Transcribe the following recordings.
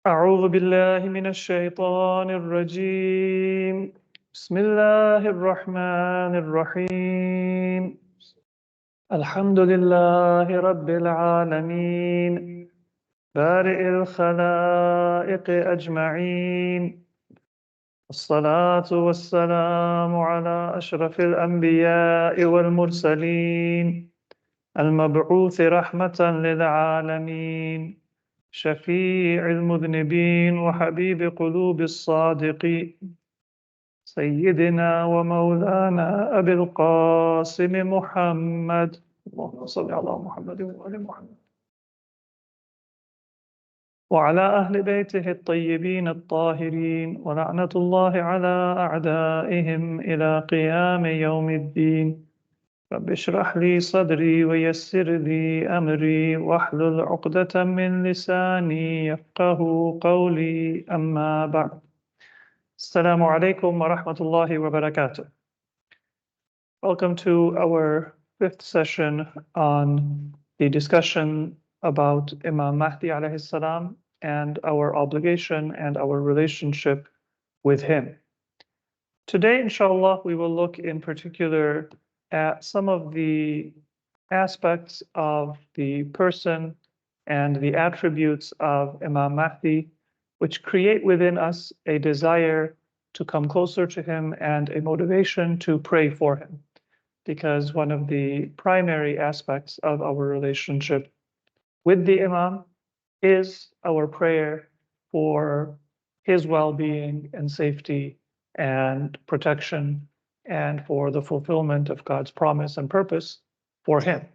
أعوذ بالله من الشيطان الرجيم. بسم الله الرحمن الرحيم. الحمد لله رب العالمين، بارئ الخلائق أجمعين. الصلاة والسلام على أشرف الأنبياء والمرسلين، المبعوث رحمة للعالمين، شفيع المذنبين وحبيب قلوب الصادقين، سيدنا ومولانا أبي القاسم محمد. اللهم صل على محمد وآل محمد وعلى أهل بيته الطيبين الطاهرين، ولعنة الله على أعدائهم إلى قيام يوم الدين. رب اشرح لي صدري ويسر لي أمري واحلل عقدة من لساني يفقه قولي، أما بعد. Assalamu alaikum wa rahmatullahi wa barakatuh. Welcome to our fifth session on the discussion about Imam Mahdi alayhi salam and our obligation and our relationship with him. Today, inshallah, we will look in particular at some of the aspects of the person and the attributes of Imam Mahdi, which create within us a desire to come closer to him and a motivation to pray for him. Because one of the primary aspects of our relationship with the Imam is our prayer for his well-being and safety and protection, and for the fulfillment of God's promise and purpose for him.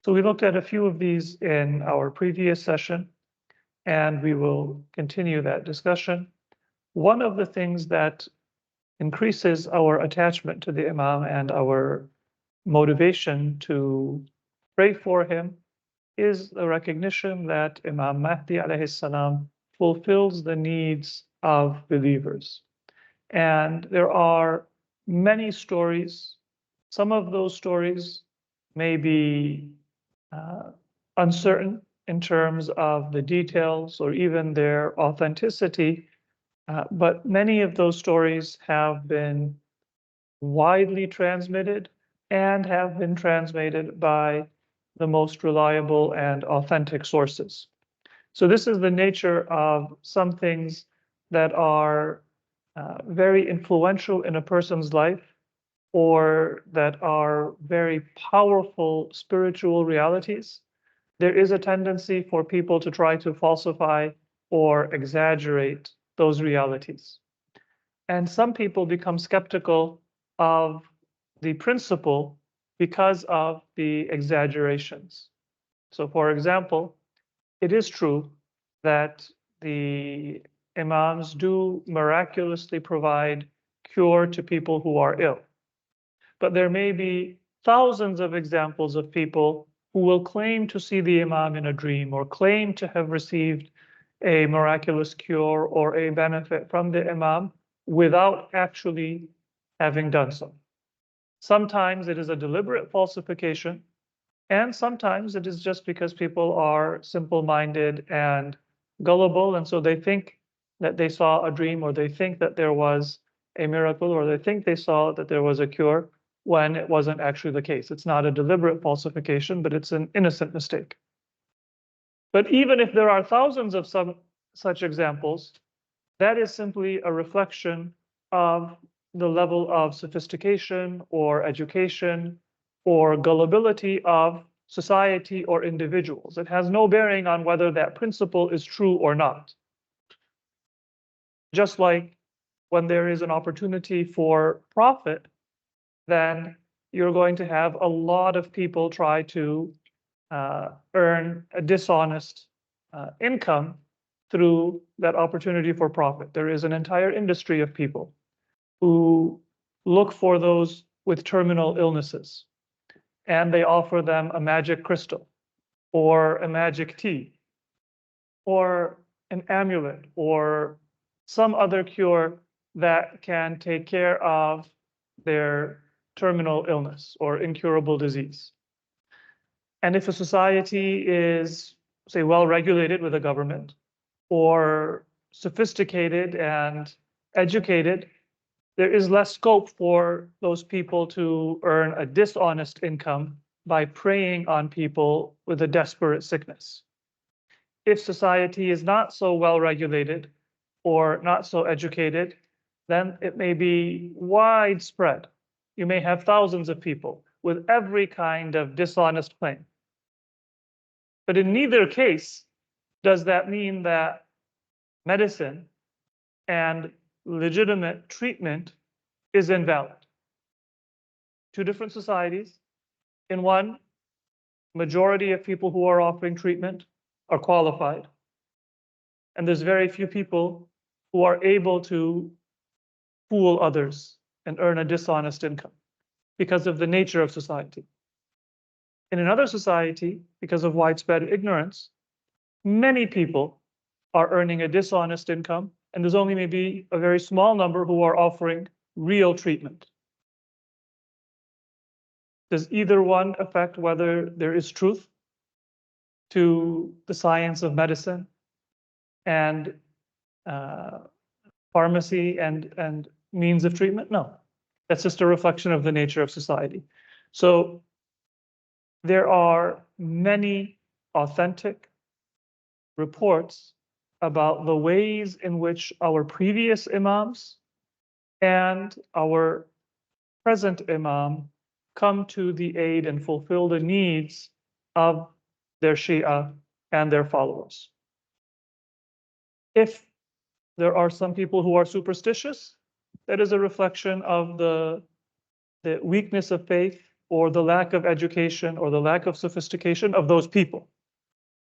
So we looked at a few of these in our previous session, and we will continue that discussion. One of the things that increases our attachment to the Imam and our motivation to pray for him is the recognition that Imam Mahdi alayhi salam fulfills the needs of believers. And there are many stories. Some of those stories may be uncertain in terms of the details or even their authenticity, but many of those stories have been widely transmitted and have been transmitted by the most reliable and authentic sources. So this is the nature of some things that are very influential in a person's life, or that are very powerful spiritual realities. There is a tendency for people to try to falsify or exaggerate those realities. And some people become skeptical of the principle because of the exaggerations. So, for example, it is true that the Imams do miraculously provide cure to people who are ill. But there may be thousands of examples of people who will claim to see the Imam in a dream or claim to have received a miraculous cure or a benefit from the Imam without actually having done so. Sometimes it is a deliberate falsification, and sometimes it is just because people are simple-minded and gullible, and so they think that they saw a dream, or they think that there was a miracle, or they think they saw that there was a cure when it wasn't actually the case. It's not a deliberate falsification, but it's an innocent mistake. But even if there are thousands of some such examples, that is simply a reflection of the level of sophistication or education or gullibility of society or individuals. It has no bearing on whether that principle is true or not. Just like when there is an opportunity for profit, then you're going to have a lot of people try to earn a dishonest income through that opportunity for profit. There is an entire industry of people who look for those with terminal illnesses, and they offer them a magic crystal or a magic tea or an amulet or some other cure that can take care of their terminal illness or incurable disease. And if a society is, say, well regulated with a government, or sophisticated and educated, there is less scope for those people to earn a dishonest income by preying on people with a desperate sickness. If society is not so well regulated or not so educated, then it may be widespread. You may have thousands of people with every kind of dishonest claim. But in neither case does that mean that medicine and legitimate treatment is invalid. Two different societies. In one, majority of people who are offering treatment are qualified. And there's very few people who are able to fool others and earn a dishonest income because of the nature of society. In another society, because of widespread ignorance, many people are earning a dishonest income, and there's only maybe a very small number who are offering real treatment. Does either one affect whether there is truth to the science of medicine and pharmacy and means of treatment? No. That's just a reflection of the nature of society. So there are many authentic reports about the ways in which our previous imams and our present imam come to the aid and fulfill the needs of their Shia and their followers. If there are some people who are superstitious, that is a reflection of the weakness of faith or the lack of education or the lack of sophistication of those people,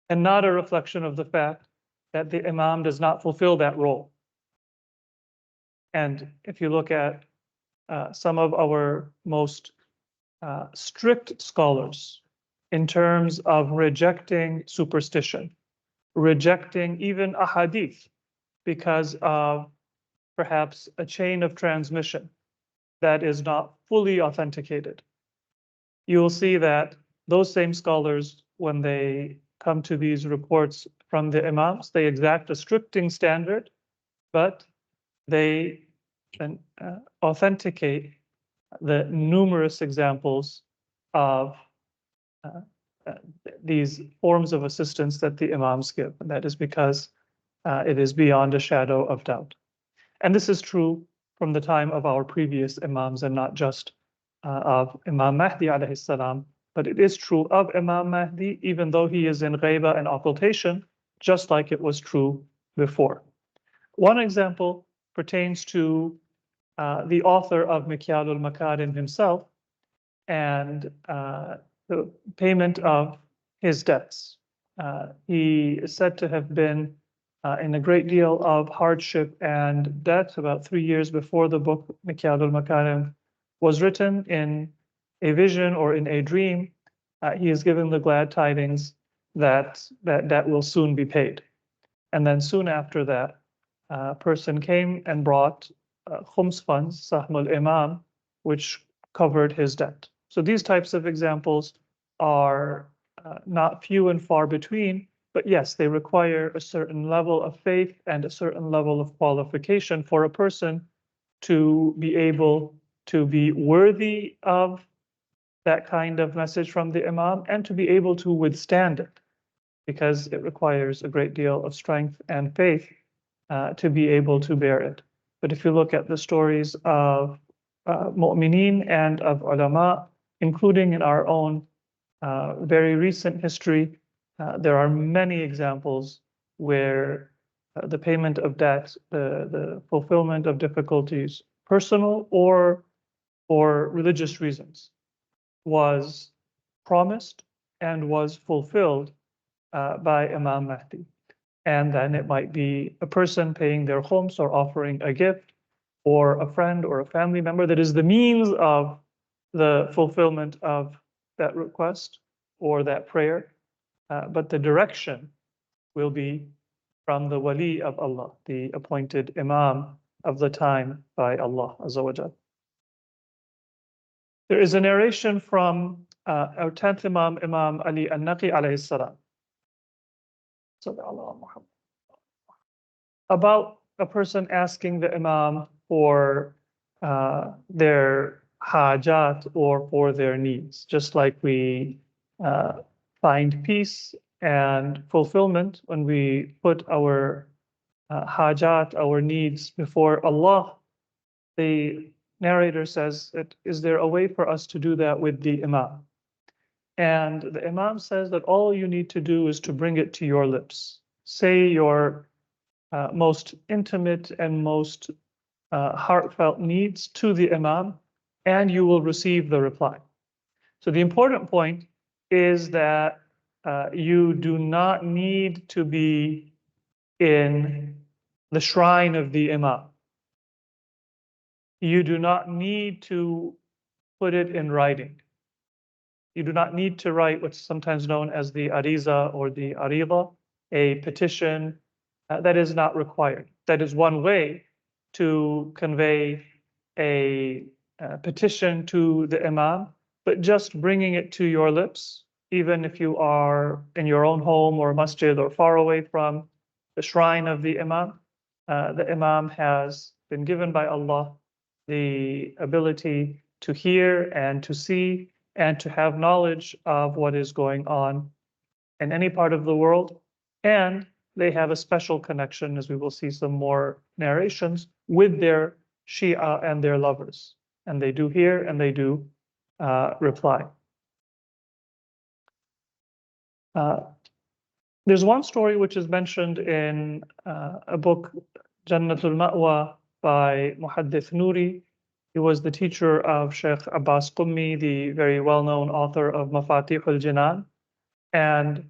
and not a reflection of the fact that the imam does not fulfill that role. And if you look at some of our most strict scholars in terms of rejecting superstition, rejecting even a hadith because of perhaps a chain of transmission that is not fully authenticated, you will see that those same scholars, when they come to these reports from the imams, they exact a stricting standard, but they authenticate the numerous examples of these forms of assistance that the imams give. And that is because it is beyond a shadow of doubt. And this is true from the time of our previous imams and not just of Imam Mahdi alayhi salam, but it is true of Imam Mahdi, even though he is in ghaiba and occultation, just like it was true before. One example pertains to the author of Mikyal al-Makarim himself and the payment of his debts. He is said to have been in a great deal of hardship and debt about 3 years before the book Mikyal al-Makarim was written. In a vision or in a dream, he is given the glad tidings that debt will soon be paid. And then soon after that, a person came and brought khums funds, Sahm al-Imam, which covered his debt. So these types of examples are not few and far between, but yes, they require a certain level of faith and a certain level of qualification for a person to be able to be worthy of that kind of message from the Imam and to be able to withstand it, because it requires a great deal of strength and faith to be able to bear it. But if you look at the stories of mu'mineen and of ulama, including in our own very recent history, there are many examples where the payment of debt, the fulfillment of difficulties, personal or for religious reasons, was promised and was fulfilled by Imam Mahdi. And then it might be a person paying their khums or offering a gift, or a friend or a family member that is the means of the fulfillment of that request or that prayer. But the direction will be from the wali of Allah, the appointed Imam of the time by Allah Azza wa Jal. There is a narration from our 10th Imam, Imam Ali al-Naqi alayhi salam. about a person asking the Imam for their hajat or for their needs, just like we uh, find peace and fulfillment when we put our hajat, our needs before Allah. The narrator says, is there a way for us to do that with the Imam? And the Imam says that all you need to do is to bring it to your lips. Say your most intimate and most heartfelt needs to the Imam, and you will receive the reply. So the important point is that you do not need to be in the shrine of the Imam. You do not need to put it in writing. You do not need to write what's sometimes known as the ariza or the ariba, a petition. That is not required. That is one way to convey a petition to the Imam, but just bringing it to your lips, even if you are in your own home or masjid or far away from the shrine of the Imam has been given by Allah the ability to hear and to see and to have knowledge of what is going on in any part of the world. And they have a special connection, as we will see some more narrations, with their Shia and their lovers. And they do hear and they do reply. There's one story which is mentioned in a book, Jannatul Ma'wa, by Muhaddith Nuri. He was the teacher of Sheikh Abbas Qummi, the very well-known author of Mafatih al-Jinan, and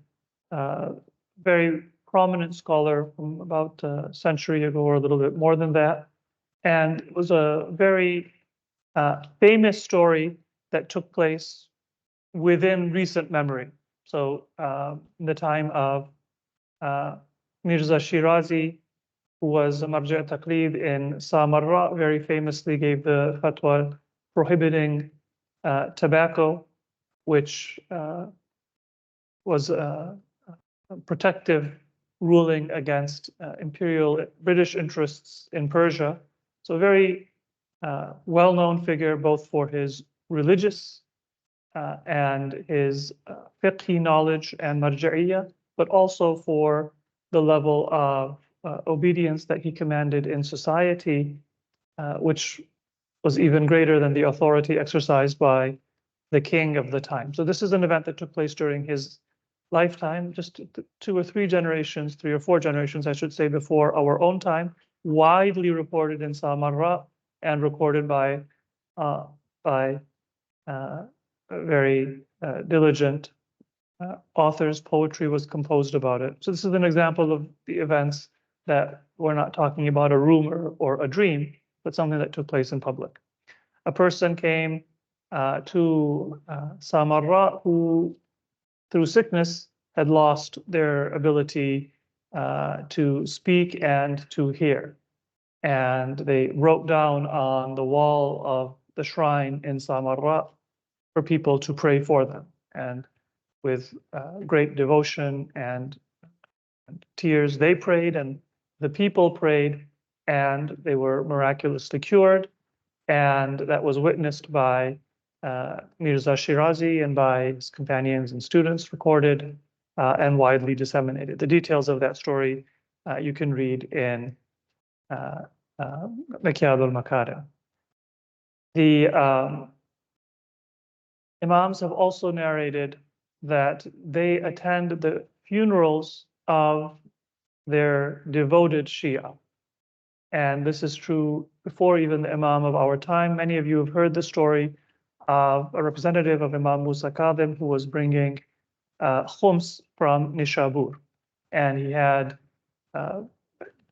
very prominent scholar from about a century ago or a little bit more than that. And it was a very famous story that took place within recent memory. So in the time of Mirza Shirazi, who was a Marja' Taqlid in Samarra, very famously gave the fatwa prohibiting tobacco, which was a protective ruling against imperial British interests in Persia. So a very well-known figure, both for his religious and his fiqhi knowledge and marja'iyya, but also for the level of obedience that he commanded in society, which was even greater than the authority exercised by the king of the time. So this is an event that took place during his lifetime, just 3 or 4 generations, I should say, before our own time, widely reported in Samarra and recorded by very diligent authors. Poetry was composed about it. So this is an example of the events that we're not talking about a rumor or a dream, but something that took place in public. A person came to Samarra who, through sickness, had lost their ability to speak and to hear. And they wrote down on the wall of the shrine in Samarra for people to pray for them. And with great devotion and tears, they prayed and the people prayed, and they were miraculously cured. And that was witnessed by Mirza Shirazi and by his companions and students, recorded and widely disseminated. The details of that story you can read in Mikyad al-Makarim. The Imams have also narrated that they attend the funerals of their devoted Shia. And this is true before even the Imam of our time. Many of you have heard the story of a representative of Imam Musa Kadhim who was bringing khums from Nishabur. And he had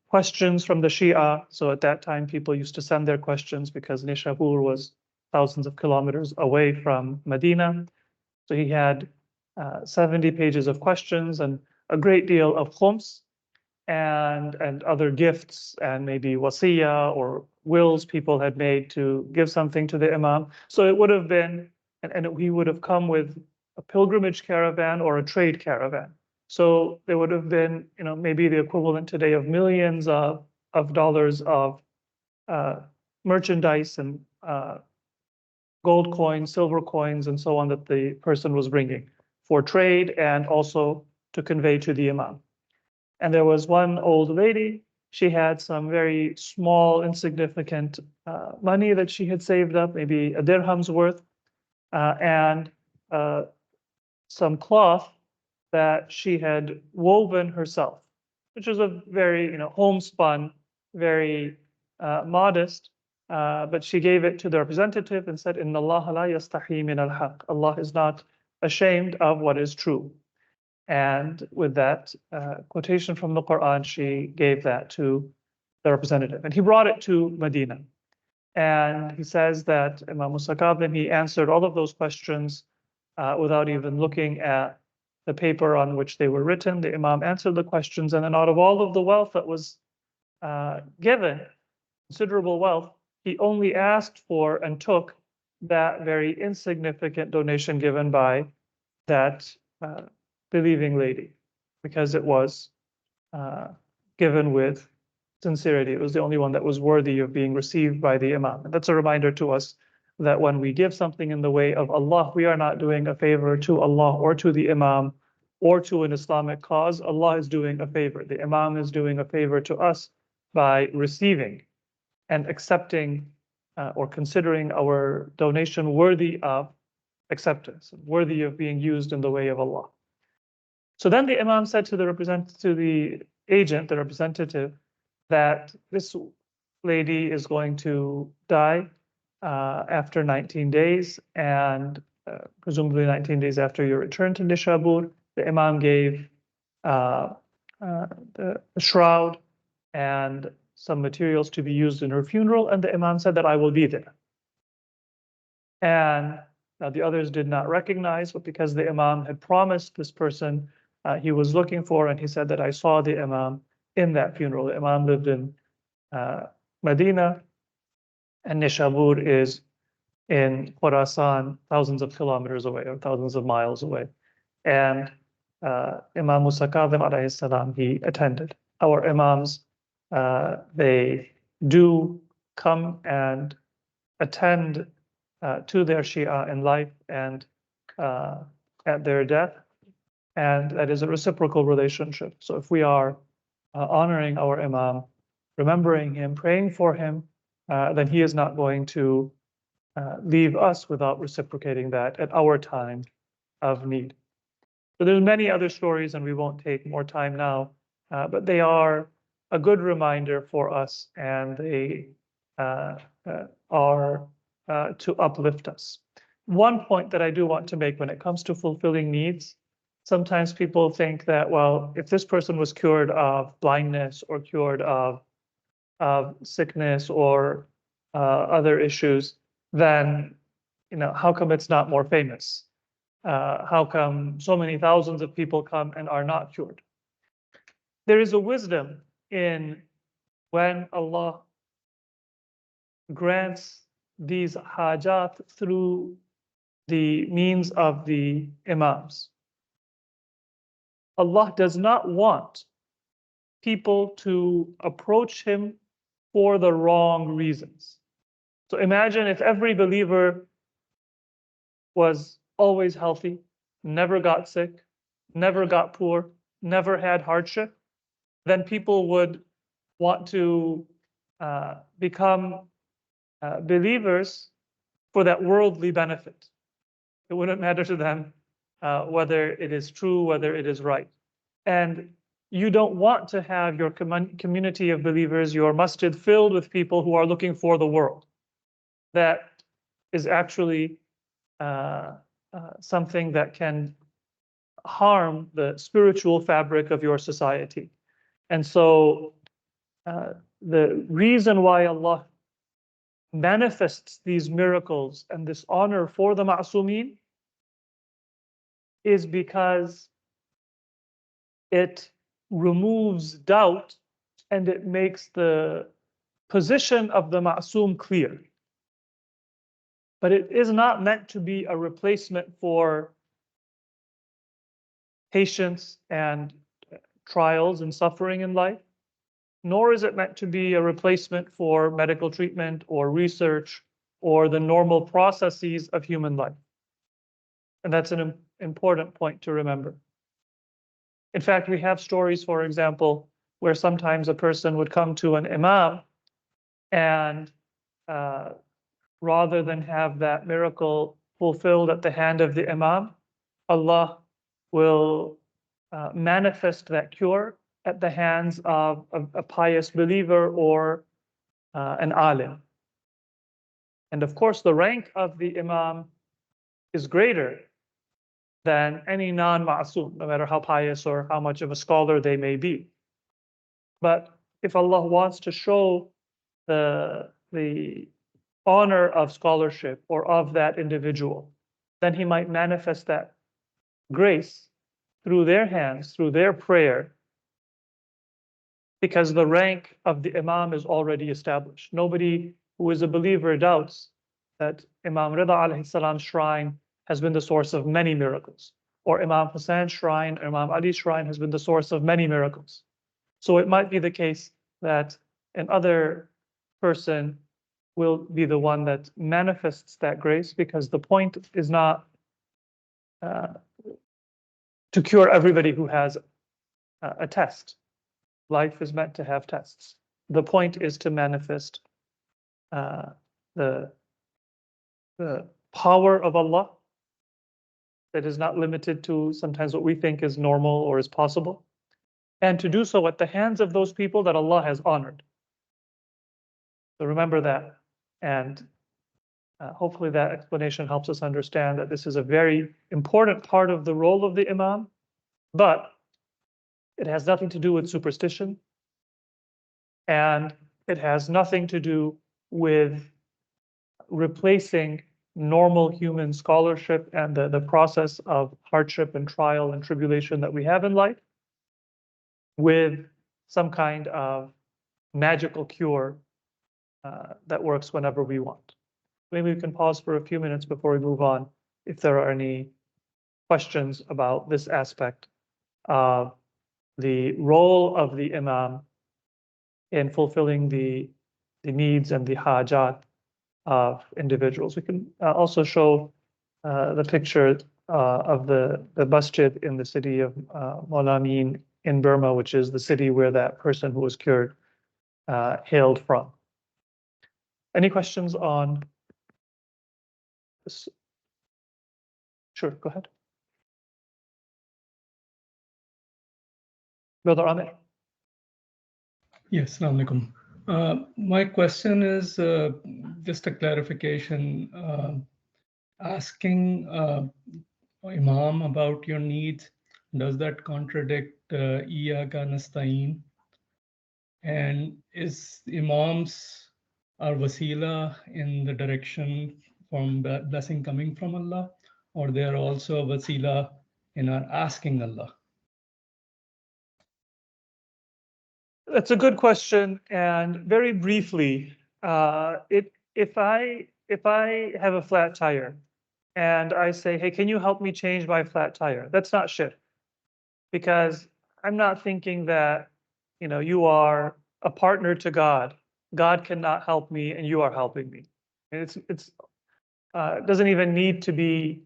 questions from the Shia. So at that time, people used to send their questions because Nishabur was thousands of kilometers away from Medina. So he had 70 pages of questions and a great deal of khums and other gifts and maybe wasiya or wills people had made to give something to the Imam. So it would have been, and he would have come with a pilgrimage caravan or a trade caravan. So there would have been, maybe the equivalent today of millions of dollars of merchandise and gold coins, silver coins, and so on that the person was bringing for trade and also to convey to the Imam. And there was one old lady. She had some very small, insignificant money that she had saved up, maybe a dirham's worth, and some cloth that she had woven herself, which was a very, homespun, very modest. But she gave it to the representative and said, "Inna Allah la yastahi min al-haq." Allah is not ashamed of what is true. And with that quotation from the Quran, she gave that to the representative. And he brought it to Medina. And he says that Imam Musa Kazim, he answered all of those questions without even looking at the paper on which they were written. The Imam answered the questions, and then out of all of the wealth that was given, considerable wealth, he only asked for and took that very insignificant donation given by that believing lady, because it was given with sincerity. It was the only one that was worthy of being received by the Imam. And that's a reminder to us that when we give something in the way of Allah, we are not doing a favor to Allah or to the Imam or to an Islamic cause. Allah is doing a favor. The Imam is doing a favor to us by receiving and accepting or considering our donation worthy of acceptance, worthy of being used in the way of Allah. So then the Imam said to the agent, the representative, that this lady is going to die after 19 days, and presumably 19 days after your return to Nishabur. The Imam gave the shroud and some materials to be used in her funeral, and the Imam said that I will be there. And the others did not recognize, but because the Imam had promised this person he was looking for, and he said that I saw the Imam in that funeral. The Imam lived in Medina, and Nishabur is in Khorasan, thousands of kilometers away or thousands of miles away. And Imam Musa Kazim alayhi salam, he attended. Our Imams, they do come and attend to their Shia in life and at their death. And that is a reciprocal relationship. So if we are honoring our Imam, remembering him, praying for him, then he is not going to leave us without reciprocating that at our time of need. So there's many other stories, and we won't take more time now, but they are a good reminder for us, and they are to uplift us. One point that I do want to make when it comes to fulfilling needs, sometimes people think that, well, if this person was cured of blindness or cured of sickness or other issues, then how come it's not more famous? How come so many thousands of people come and are not cured? There is a wisdom in when Allah grants these hajat through the means of the Imams. Allah does not want people to approach him for the wrong reasons. So imagine if every believer was always healthy, never got sick, never got poor, never had hardship, then people would want to become believers for that worldly benefit. It wouldn't matter to them whether it is true, whether it is right. And you don't want to have your community of believers, your masjid, filled with people who are looking for the world. That is actually something that can harm the spiritual fabric of your society. And so the reason why Allah manifests these miracles and this honor for the ma'sumin is because it removes doubt and it makes the position of the ma'sum clear. But it is not meant to be a replacement for patience and trials and suffering in life, nor is it meant to be a replacement for medical treatment or research or the normal processes of human life. And that's an important point to remember. In fact, we have stories, for example, where sometimes a person would come to an imam and rather than have that miracle fulfilled at the hand of the imam, Allah will manifest that cure at the hands of a pious believer or an alim. And of course, the rank of the imam is greater than any non-ma'asum, no matter how pious or how much of a scholar they may be. But if Allah wants to show the honor of scholarship or of that individual, then He might manifest that grace through their hands, through their prayer, because the rank of the Imam is already established. Nobody who is a believer doubts that Imam Rida alayhi salam's shrine has been the source of many miracles, or Imam Hussein's shrine, or Imam Ali's shrine has been the source of many miracles. So it might be the case that another person will be the one that manifests that grace, because the point is not to cure everybody who has a test. Life is meant to have tests. The point is to manifest the power of Allah that is not limited to sometimes what we think is normal or is possible, and to do so at the hands of those people that Allah has honored. So remember that, and hopefully that explanation helps us understand that this is a very important part of the role of the Imam, but it has nothing to do with superstition, and it has nothing to do with replacing normal human scholarship and the process of hardship and trial and tribulation that we have in life with some kind of magical cure that works whenever we want. Maybe we can pause for a few minutes before we move on if there are any questions about this aspect of the role of the Imam in fulfilling the needs and the hajat of individuals. We can also show the picture of the Masjid in the city of Molamin in Burma, which is the city where that person who was cured hailed from. Any questions on this? Sure, go ahead. Brother Amir. Yes, Assalamu alaikum. My question is just a clarification. Asking Imam about your needs, does that contradict Iyaka Nasta'in? And is Imams our wasila in the direction from blessing coming from Allah, or they're also a wasila in our asking Allah? That's a good question, and very briefly, if I have a flat tire and I say, hey, can you help me change my flat tire? That's not shirk, because I'm not thinking that you are a partner to God. God cannot help me, and you are helping me. And it doesn't even need to be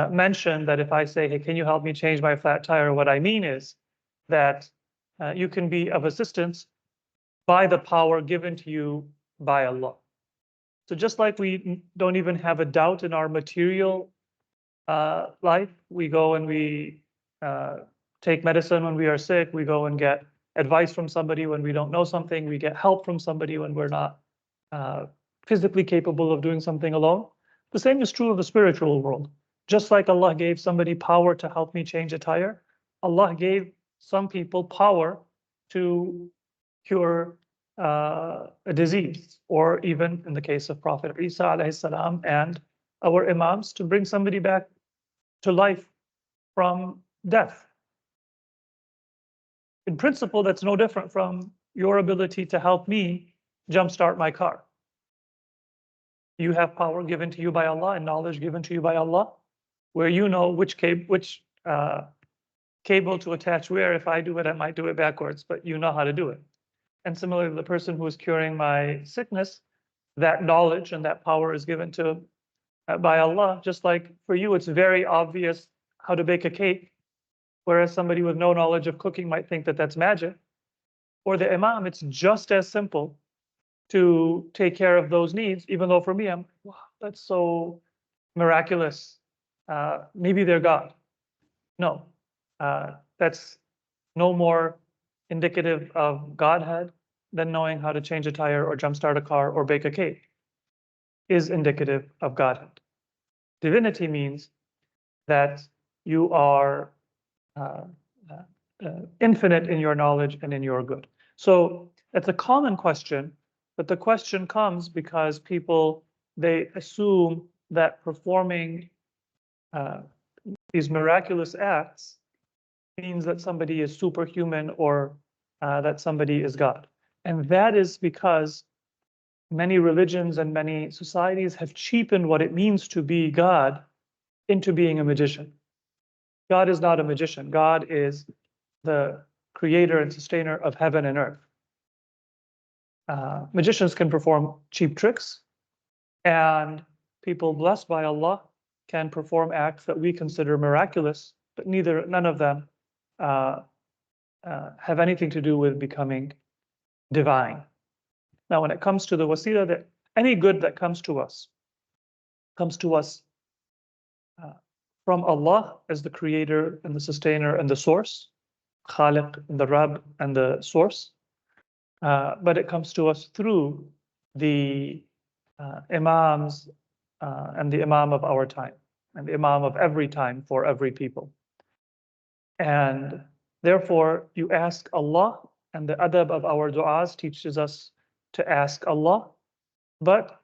mentioned that if I say, hey, can you help me change my flat tire? What I mean is that you can be of assistance by the power given to you by Allah. So just like we don't even have a doubt in our material life, we go and we take medicine when we are sick, we go and get advice from somebody when we don't know something, we get help from somebody when we're not physically capable of doing something alone. The same is true of the spiritual world. Just like Allah gave somebody power to help me change a tire, Allah gave some people power to cure a disease, or even in the case of Prophet Isa alayhi salam and our Imams, to bring somebody back to life from death. In principle, that's no different from your ability to help me jumpstart my car. You have power given to you by Allah and knowledge given to you by Allah, where you know which cable to attach where. If I do it, I might do it backwards, but you know how to do it. And similarly, the person who is curing my sickness, that knowledge and that power is given to by Allah. Just like for you, it's very obvious how to bake a cake, whereas somebody with no knowledge of cooking might think that that's magic. Or the Imam, it's just as simple to take care of those needs, even though for me, I'm, wow, that's so miraculous. Maybe they're God. No, that's no more indicative of Godhead than knowing how to change a tire or jumpstart a car or bake a cake is indicative of Godhead. Divinity means that you are uh, infinite in your knowledge and in your good. So it's a common question, but the question comes because people, they assume that performing these miraculous acts means that somebody is superhuman or that somebody is God. And that is because many religions and many societies have cheapened what it means to be God into being a magician. God is not a magician. God is the creator and sustainer of heaven and earth. Magicians can perform cheap tricks, and people blessed by Allah can perform acts that we consider miraculous, but none of them have anything to do with becoming divine. Now, when it comes to the wasila, that any good that comes to us from Allah as the creator and the sustainer and the source, Khaliq and the Rabb and the source, but it comes to us through the Imams and the Imam of our time and the Imam of every time for every people. And therefore, you ask Allah, and the adab of our du'as teaches us to ask Allah. But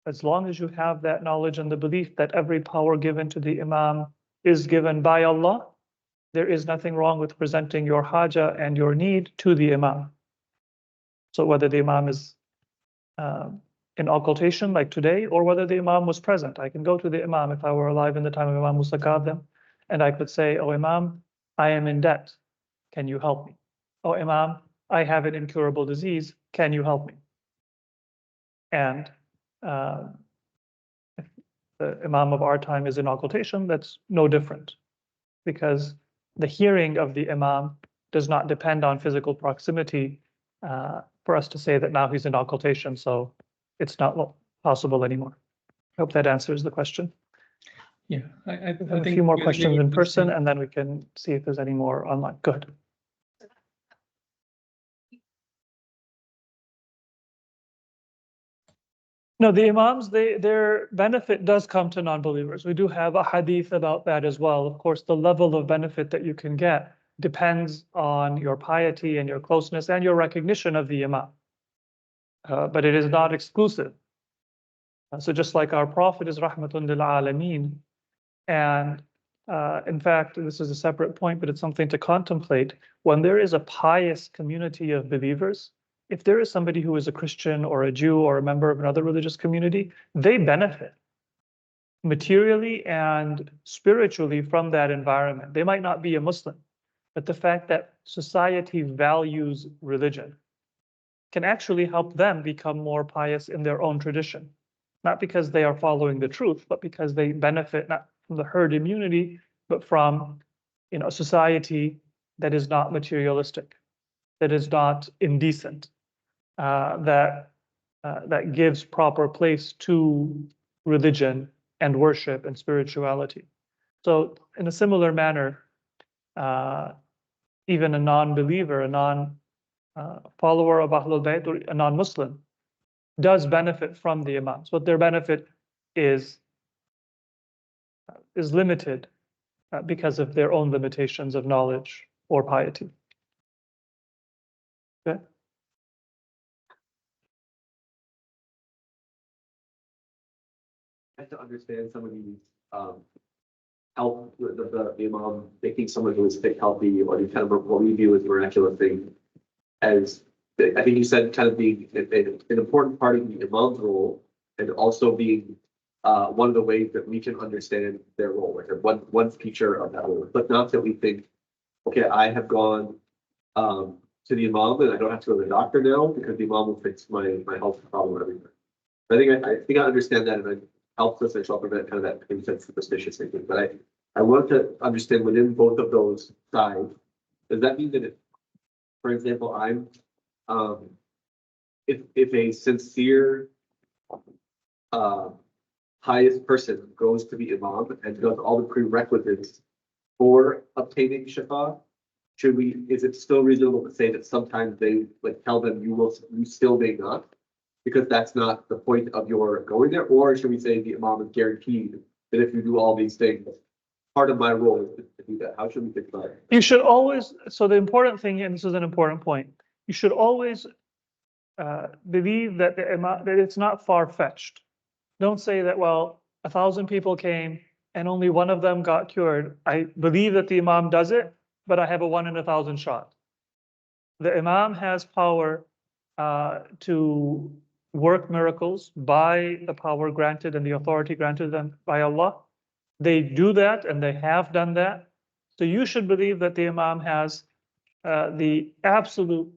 as long as you have that knowledge and the belief that every power given to the Imam is given by Allah, there is nothing wrong with presenting your haja and your need to the Imam. So whether the Imam is in occultation like today, or whether the Imam was present, I can go to the Imam if I were alive in the time of Imam Musa Kadhim, and I could say, "Oh Imam, I am in debt. Can you help me? Oh Imam, I have an incurable disease. Can you help me?" And if the Imam of our time is in occultation, that's no different, because the hearing of the Imam does not depend on physical proximity for us to say that now he's in occultation, so it's not possible anymore. I hope that answers the question. Yeah, I I have a think few more we'll questions leave in it person, this and then we can see if there's any more online. Good. No, the Imams, their benefit does come to non-believers. We do have a hadith about that as well. Of course, the level of benefit that you can get depends on your piety and your closeness and your recognition of the Imam. But it is not exclusive. So just like our Prophet is rahmatun lil alameen, and in fact, this is a separate point, but it's something to contemplate. When there is a pious community of believers, if there is somebody who is a Christian or a Jew or a member of another religious community, they benefit materially and spiritually from that environment. They might not be a Muslim, but the fact that society values religion can actually help them become more pious in their own tradition. Not because they are following the truth, but because they benefit not from the herd immunity, but from a society that is not materialistic, that is not indecent, that gives proper place to religion and worship and spirituality. So in a similar manner, even a non-believer, a non-follower of Ahlul Bayt, or a non-Muslim, does benefit from the Imams, but their benefit is limited because of their own limitations of knowledge or piety. Okay. I have to understand some of the health, the Imam making someone who is fit healthy, or the kind of what we view as miraculous thing, as I think you said, kind of being an important part of the Imam's role, and also being one of the ways that we can understand their role, like one feature of that role, but not that we think okay, I have gone to the Imam and I don't have to go to the doctor now because the Imam will fix my health problem everything. I think I understand that and it helps us to prevent kind of that intense superstitious thinking. But I want to understand within both of those sides, does that mean that if, for example, I'm if a sincere pious person goes to the Imam and does all the prerequisites for obtaining Shafa, is it still reasonable to say that sometimes they like tell them you still may not, because that's not the point of your going there? Or should we say the Imam is guaranteed that if you do all these things, part of my role is to do that? How should we think about it? You should always, so the important thing, and this is an important point, you should always believe that the Imam, that it's not far-fetched. Don't say that, well, 1,000 people came and only one of them got cured. I believe that the Imam does it, but I have a 1 in 1,000 shot. The Imam has power to work miracles by the power granted and the authority granted them by Allah. They do that and they have done that. So you should believe that the Imam has the absolute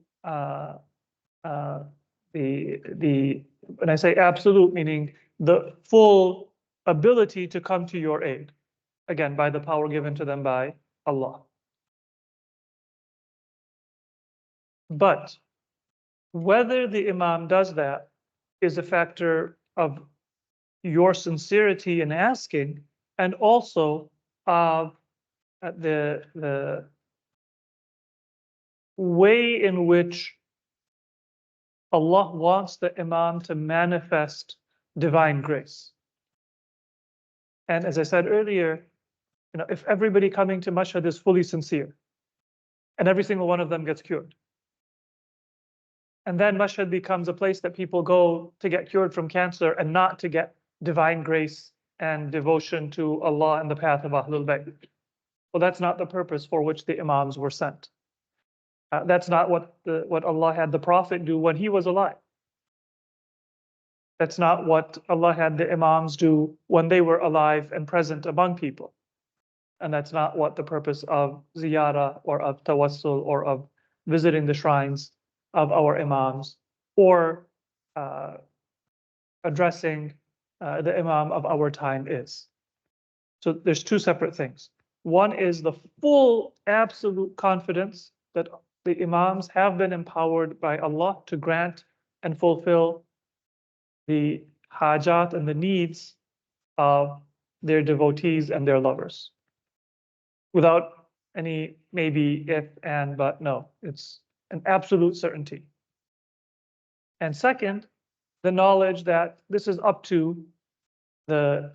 when I say absolute, meaning the full ability to come to your aid, again, by the power given to them by Allah. But whether the Imam does that is a factor of your sincerity in asking, and also of the way in which Allah wants the Imam to manifest divine grace. And as I said earlier, if everybody coming to Mashhad is fully sincere, and every single one of them gets cured, and then Mashhad becomes a place that people go to get cured from cancer and not to get divine grace and devotion to Allah and the path of Ahlul Bayt. Well, that's not the purpose for which the Imams were sent. That's not what Allah had the Prophet do when he was alive. That's not what Allah had the Imams do when they were alive and present among people. And that's not what the purpose of ziyarah or of tawassul or of visiting the shrines of our Imams or addressing the Imam of our time is. So there's two separate things. One is the full absolute confidence that the Imams have been empowered by Allah to grant and fulfill the hajat and the needs of their devotees and their lovers. Without any maybe, if, and, but, no. It's an absolute certainty. And second, the knowledge that this is up to the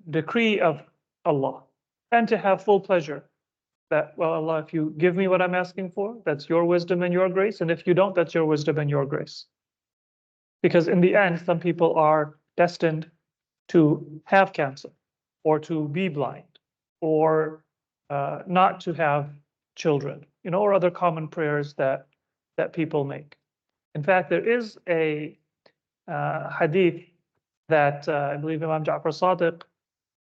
decree of Allah, and to have full pleasure that, well, Allah, if you give me what I'm asking for, that's your wisdom and your grace, and if you don't, that's your wisdom and your grace. Because in the end, some people are destined to have cancer, or to be blind, or not to have children, or other common prayers that people make. In fact, there is a hadith that I believe Imam Ja'far Sadiq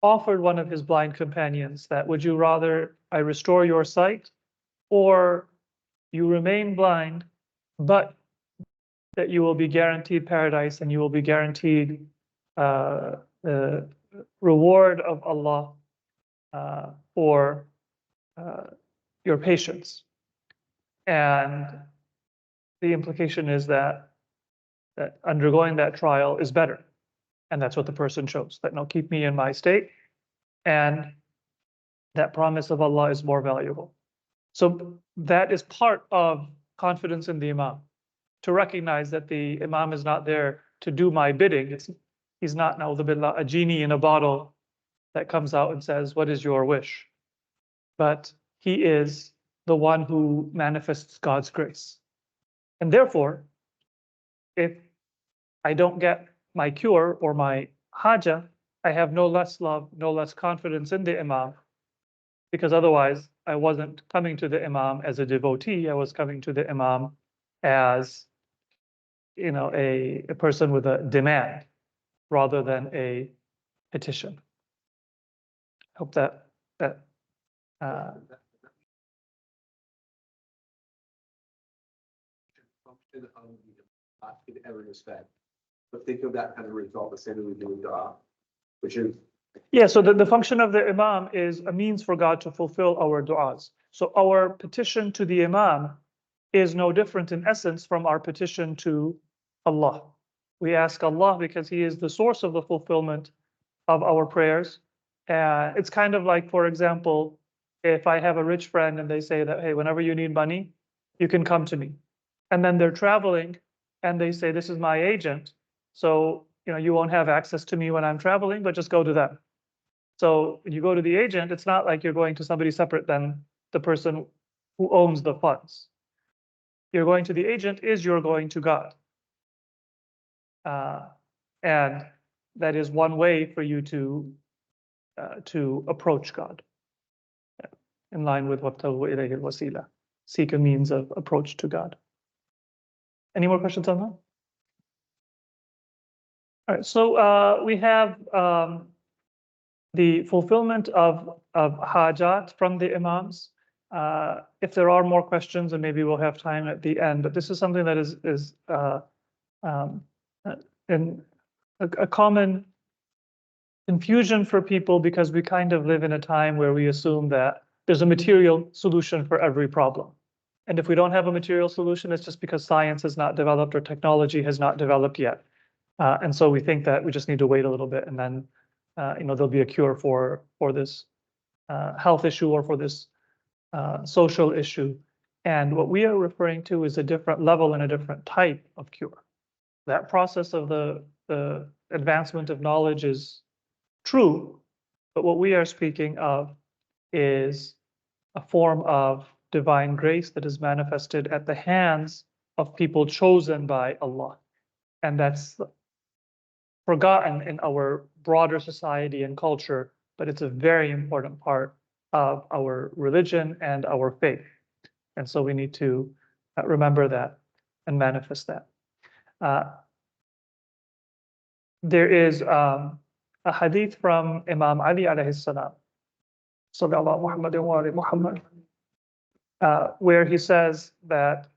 offered one of his blind companions that, would you rather I restore your sight, or you remain blind, but that you will be guaranteed paradise and you will be guaranteed the reward of Allah for your patience. And the implication is that undergoing that trial is better. And that's what the person chose, that no, keep me in my state. And that promise of Allah is more valuable. So that is part of confidence in the Imam, to recognize that the Imam is not there to do my bidding. He's not, na'udhu billah, a genie in a bottle that comes out and says, what is your wish? But he is the one who manifests God's grace. And therefore, if I don't get my cure or my haja, I have no less love, no less confidence in the Imam, because otherwise I wasn't coming to the Imam as a devotee, I was coming to the Imam as a person with a demand rather than a petition. Hope that function of in every respect. But think of that kind of result the same way we do with dua, which is Yeah, so the function of the Imam is a means for God to fulfill our du'as. So our petition to the Imam is no different in essence from our petition to Allah. We ask Allah because He is the source of the fulfillment of our prayers. It's kind of like, for example, if I have a rich friend and they say that, hey, whenever you need money, you can come to me. And then they're traveling and they say, this is my agent. So, you won't have access to me when I'm traveling, but just go to them. So when you go to the agent, it's not like you're going to somebody separate than the person who owns the funds. You're going to the agent is you're going to God. And that is one way for you to approach God, in line with وَابْتَغُوا إِلَيْهِ الْوَسِيلَةِ. Seek a means of approach to God. Any more questions on that? All right, so we have the fulfillment of hajat from the imams. If there are more questions, and maybe we'll have time at the end, but this is something that is in a common confusion for people, because we kind of live in a time where we assume that there's a material solution for every problem. And if we don't have a material solution, it's just because science has not developed or technology has not developed yet. And so we think that we just need to wait a little bit, and then there'll be a cure for this health issue or for this social issue. And what we are referring to is a different level and a different type of cure. That process of the advancement of knowledge is true, but what we are speaking of is a form of divine grace that is manifested at the hands of people chosen by Allah. And that's forgotten in our broader society and culture, but it's a very important part of our religion and our faith. And so we need to remember that and manifest that. There is a hadith from Imam Ali alayhi salam, sallallahu Muhammadin wa ali Muhammad, where he says that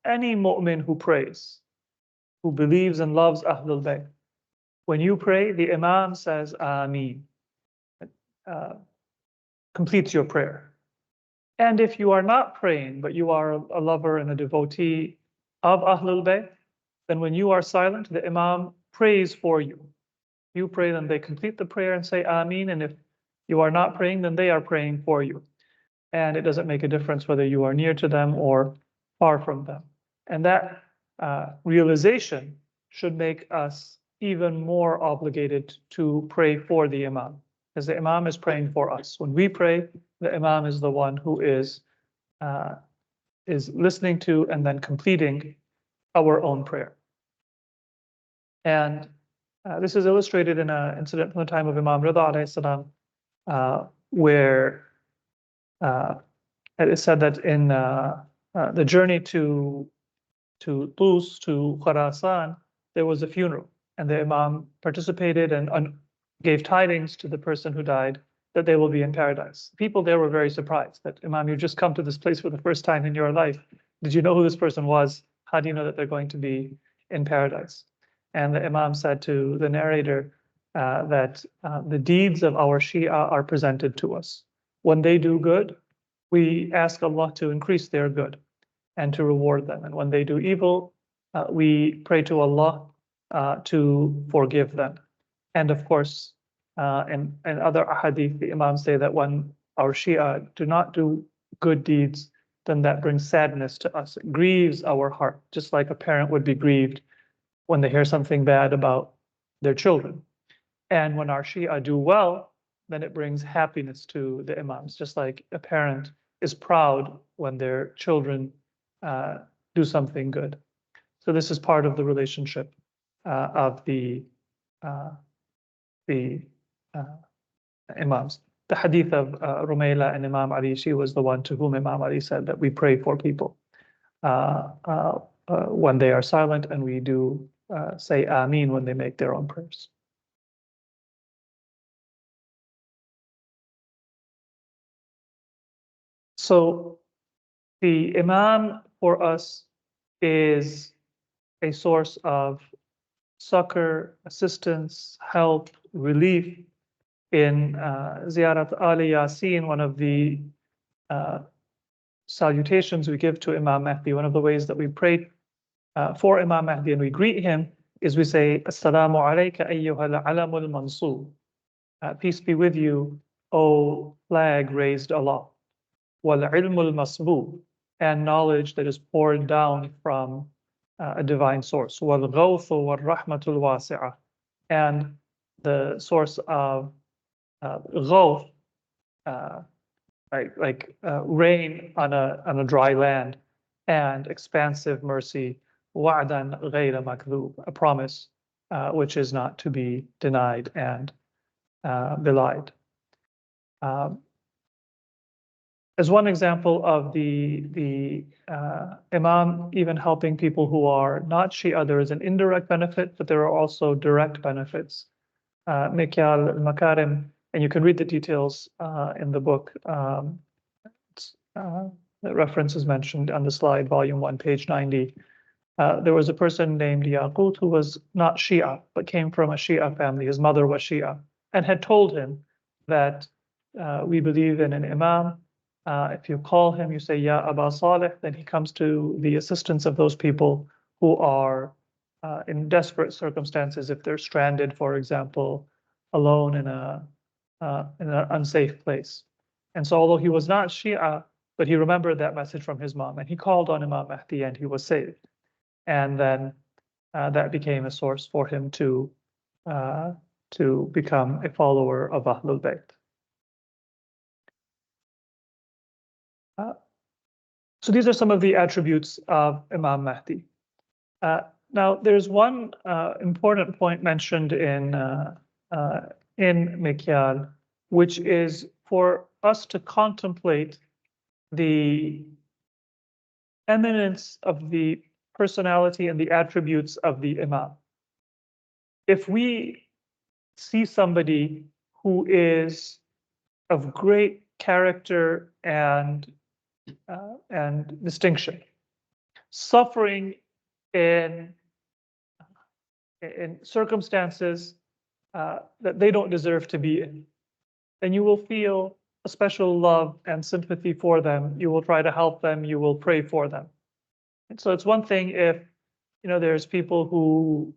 any mu'min who prays, who believes and loves Ahlul Bayt, when you pray, the Imam says Ameen, completes your prayer. And if you are not praying, but you are a lover and a devotee of Ahlul Bayt, then when you are silent, the Imam prays for you. You pray, then they complete the prayer and say Ameen. And if you are not praying, then they are praying for you. And it doesn't make a difference whether you are near to them or far from them. And that realization should make us even more obligated to pray for the Imam, because the Imam is praying for us. When we pray, the Imam is the one who is listening to and then completing our own prayer. And this is illustrated in an incident from the time of Imam Rida alayhi salam, where it is said that in the journey to Tus, to Khurasan, there was a funeral, and the Imam participated and gave tidings to the person who died that they will be in paradise. People there were very surprised that, Imam, you just come to this place for the first time in your life. Did you know who this person was? How do you know that they're going to be in paradise? And the Imam said to the narrator that the deeds of our Shia are presented to us. When they do good, we ask Allah to increase their good and to reward them. And when they do evil, we pray to Allah to forgive them. And of course, in other ahadith, the Imams say that when our Shia do not do good deeds, then that brings sadness to us. It grieves our heart, just like a parent would be grieved when they hear something bad about their children. And when our Shia do well, then it brings happiness to the Imams, just like a parent is proud when their children do something good. So this is part of the relationship of the Imams. The hadith of Rumayla and Imam Ali, she was the one to whom Imam Ali said that we pray for people when they are silent, and we do say Ameen when they make their own prayers. So the Imam for us is a source of succor, assistance, help, relief. In Ziyarat Ali Yasin, one of the salutations we give to Imam Mahdi, one of the ways that we pray for Imam Mahdi and we greet him is we say, Assalamu alayka ayyuhal alamul mansur. Peace be with you, O flag raised aloft. Wal ilmul masbub, and knowledge that is poured down from a divine source. Wal ghawthu wal rahmatul wasi'ah, and the source of ghawth, like rain on a dry land, and expansive mercy, wa'dan ghayra makdhub, a promise which is not to be denied and belied. As one example of the Imam even helping people who are not Shia, there is an indirect benefit, but there are also direct benefits. Mikyal al-Makarim, and you can read the details in the book. The reference is mentioned on the slide, volume 1, page 90. There was a person named Yaqut who was not Shia, but came from a Shia family. His mother was Shia, and had told him that we believe in an Imam. If you call him, you say, Ya Aba Salih, then he comes to the assistance of those people who are in desperate circumstances, if they're stranded, for example, alone in an unsafe place. And so although he was not Shia, but he remembered that message from his mom, and he called on Imam Mahdi and he was saved. And then that became a source for him to become a follower of Ahlul Bayt. So these are some of the attributes of Imam Mahdi. Now, there's one important point mentioned in Mikyal, which is for us to contemplate the eminence of the personality and the attributes of the Imam. If we see somebody who is of great character and distinction, suffering in circumstances that they don't deserve to be in, then you will feel a special love and sympathy for them. You will try to help them. You will pray for them. And so it's one thing if, there's people who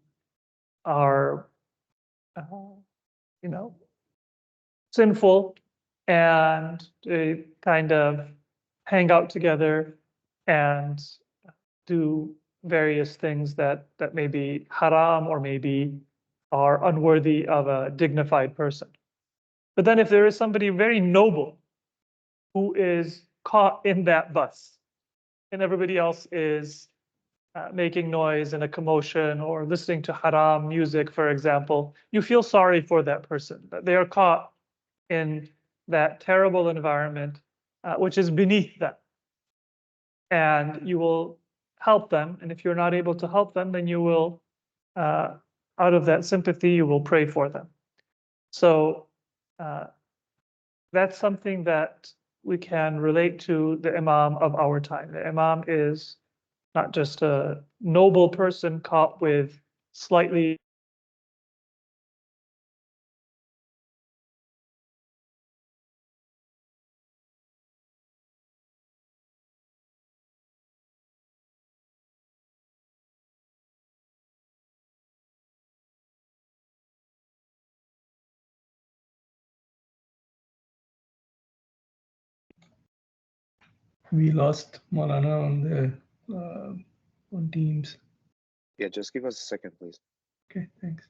are, sinful and they kind of hang out together and do various things that may be haram or maybe are unworthy of a dignified person. But then if there is somebody very noble who is caught in that bus and everybody else is making noise and a commotion or listening to haram music, for example, you feel sorry for that person, that they are caught in that terrible environment, which is beneath them. And you will help them. And if you're not able to help them, then you will, out of that sympathy, you will pray for them. So that's something that we can relate to the Imam of our time. The Imam is not just a noble person caught with slightly We lost Maulana on Teams. Yeah, just give us a second, please. Okay, thanks.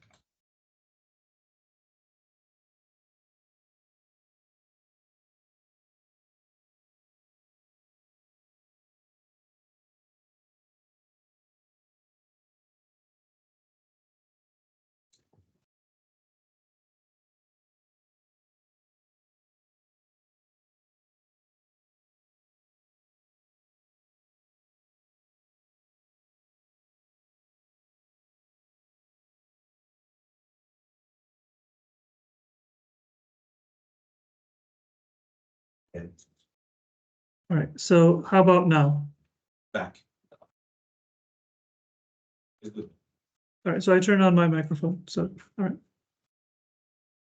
All right, so how about now? Back. All right, so I turned on my microphone, so, all right.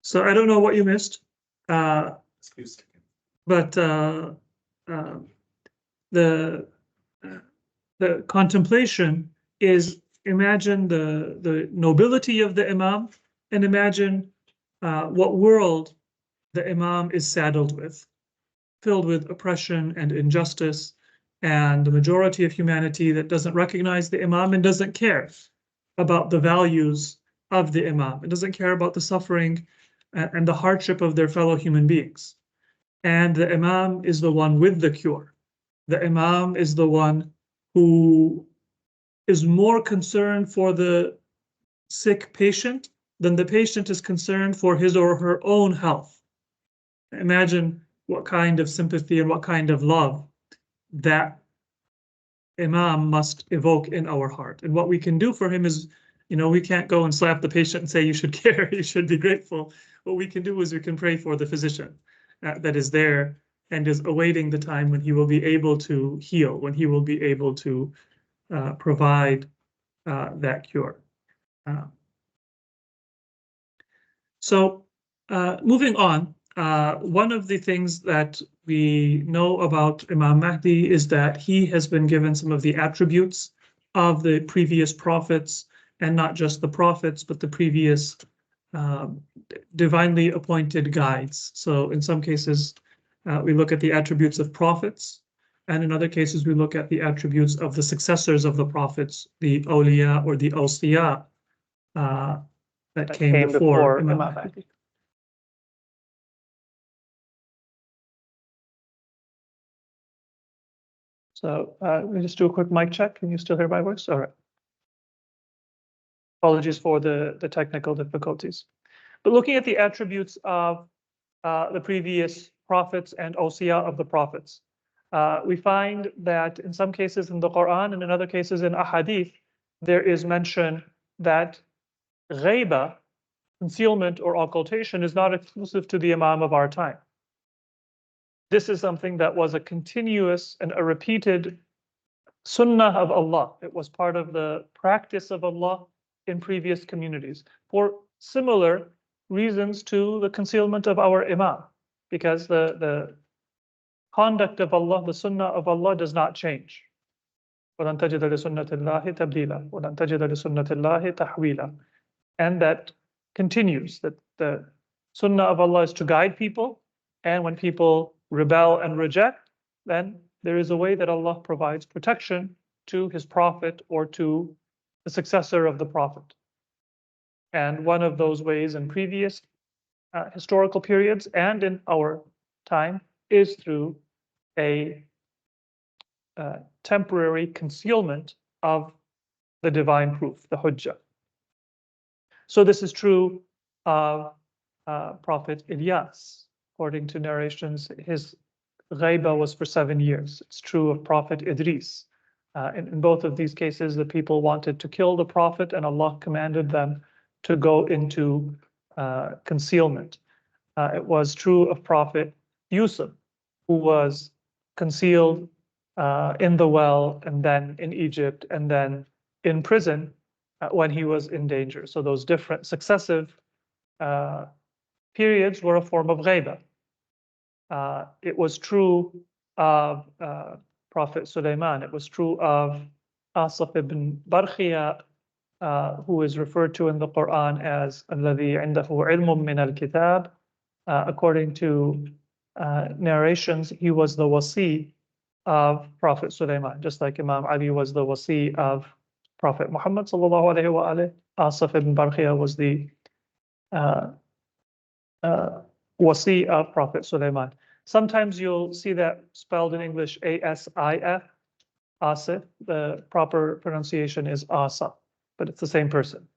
So I don't know what you missed, but the contemplation is imagine the nobility of the Imam and imagine what world the Imam is saddled with, filled with oppression and injustice, and the majority of humanity that doesn't recognize the Imam and doesn't care about the values of the Imam. It doesn't care about the suffering and the hardship of their fellow human beings. And the Imam is the one with the cure. The Imam is the one who is more concerned for the sick patient than the patient is concerned for his or her own health. Imagine what kind of sympathy and what kind of love that Imam must evoke in our heart. And what we can do for him is, we can't go and slap the patient and say, you should care, you should be grateful. What we can do is we can pray for the physician that is there and is awaiting the time when he will be able to heal, when he will be able to provide that cure. So moving on, one of the things that we know about Imam Mahdi is that he has been given some of the attributes of the previous prophets, and not just the prophets, but the previous divinely appointed guides. So in some cases, we look at the attributes of prophets, and in other cases, we look at the attributes of the successors of the prophets, the awliya or the awsiya that came before Imam Mahdi. So let me just do a quick mic check. Can you still hear my voice? All right. Apologies for the technical difficulties. But looking at the attributes of the previous prophets and awsiya of the prophets, we find that in some cases in the Quran and in other cases in ahadith, there is mention that ghaiba, concealment or occultation, is not exclusive to the Imam of our time. This is something that was a continuous and a repeated sunnah of Allah. It was part of the practice of Allah in previous communities for similar reasons to the concealment of our Imam, because the conduct of Allah, the sunnah of Allah, does not change. وَلَن تَجِدَ لِسُنَّةِ اللَّهِ تَبْدِيلًا وَلَن تَجِدَ لِسُنَّةِ اللَّهِ تَحْوِيلًا. And that continues, that the sunnah of Allah is to guide people, and when people rebel and reject, then there is a way that Allah provides protection to his prophet or to the successor of the prophet. And one of those ways in previous historical periods and in our time is through a temporary concealment of the divine proof, the hujjah. So this is true of Prophet Ilyas. According to narrations, his ghaiba was for 7 years. It's true of Prophet Idris. In both of these cases, the people wanted to kill the prophet, and Allah commanded them to go into concealment. It was true of Prophet Yusuf, who was concealed in the well, and then in Egypt, and then in prison when he was in danger. So those different successive periods were a form of ghaiba. It was true of Prophet Sulaiman. It was true of Asaf ibn Barkhia, who is referred to in the Quran as الَّذِي عِنْدَهُ عِلْمٌ مِّنَ الْكِتَابِ. According to narrations, he was the wasi of Prophet Sulaiman, just like Imam Ali was the wasi of Prophet Muhammad sallallahu alaihi wa alihi. Asaf ibn Barkhia was the wasi of Prophet Sulaiman. Sometimes you'll see that spelled in English Asif, Asif. The proper pronunciation is Asa, but it's the same person.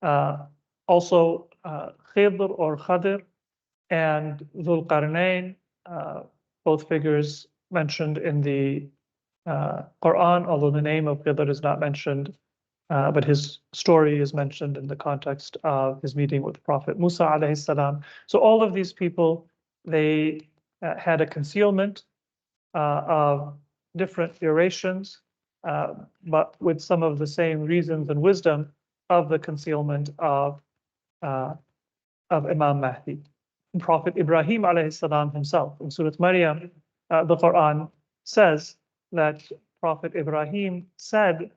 Also, Khidr or Khadir and Dhul Qarnayn, both figures mentioned in the Quran, although the name of Khidr is not mentioned, but his story is mentioned in the context of his meeting with Prophet Musa alayhi salam. So all of these people, they had a concealment of different durations, but with some of the same reasons and wisdom of the concealment of Imam Mahdi. Prophet Ibrahim alayhi salam himself, in Surah Maryam, the Quran says that Prophet Ibrahim said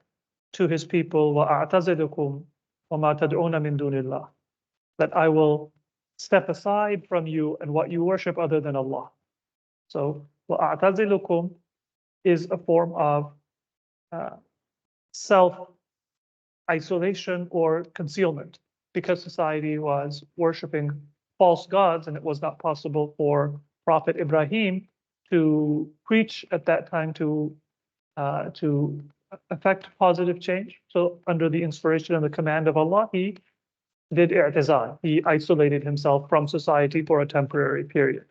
to his people, وَأَعْتَزِلُكُمْ وَمَا تَدْعُونَ مِن دُونِ اللَّهِ, that I will step aside from you and what you worship other than Allah. So, وَأَعْتَزِلُكُمْ is a form of self-isolation or concealment, because society was worshiping false gods and it was not possible for Prophet Ibrahim to preach at that time to affect positive change. So under the inspiration and the command of Allah, he did i'tizal. He isolated himself from society for a temporary period.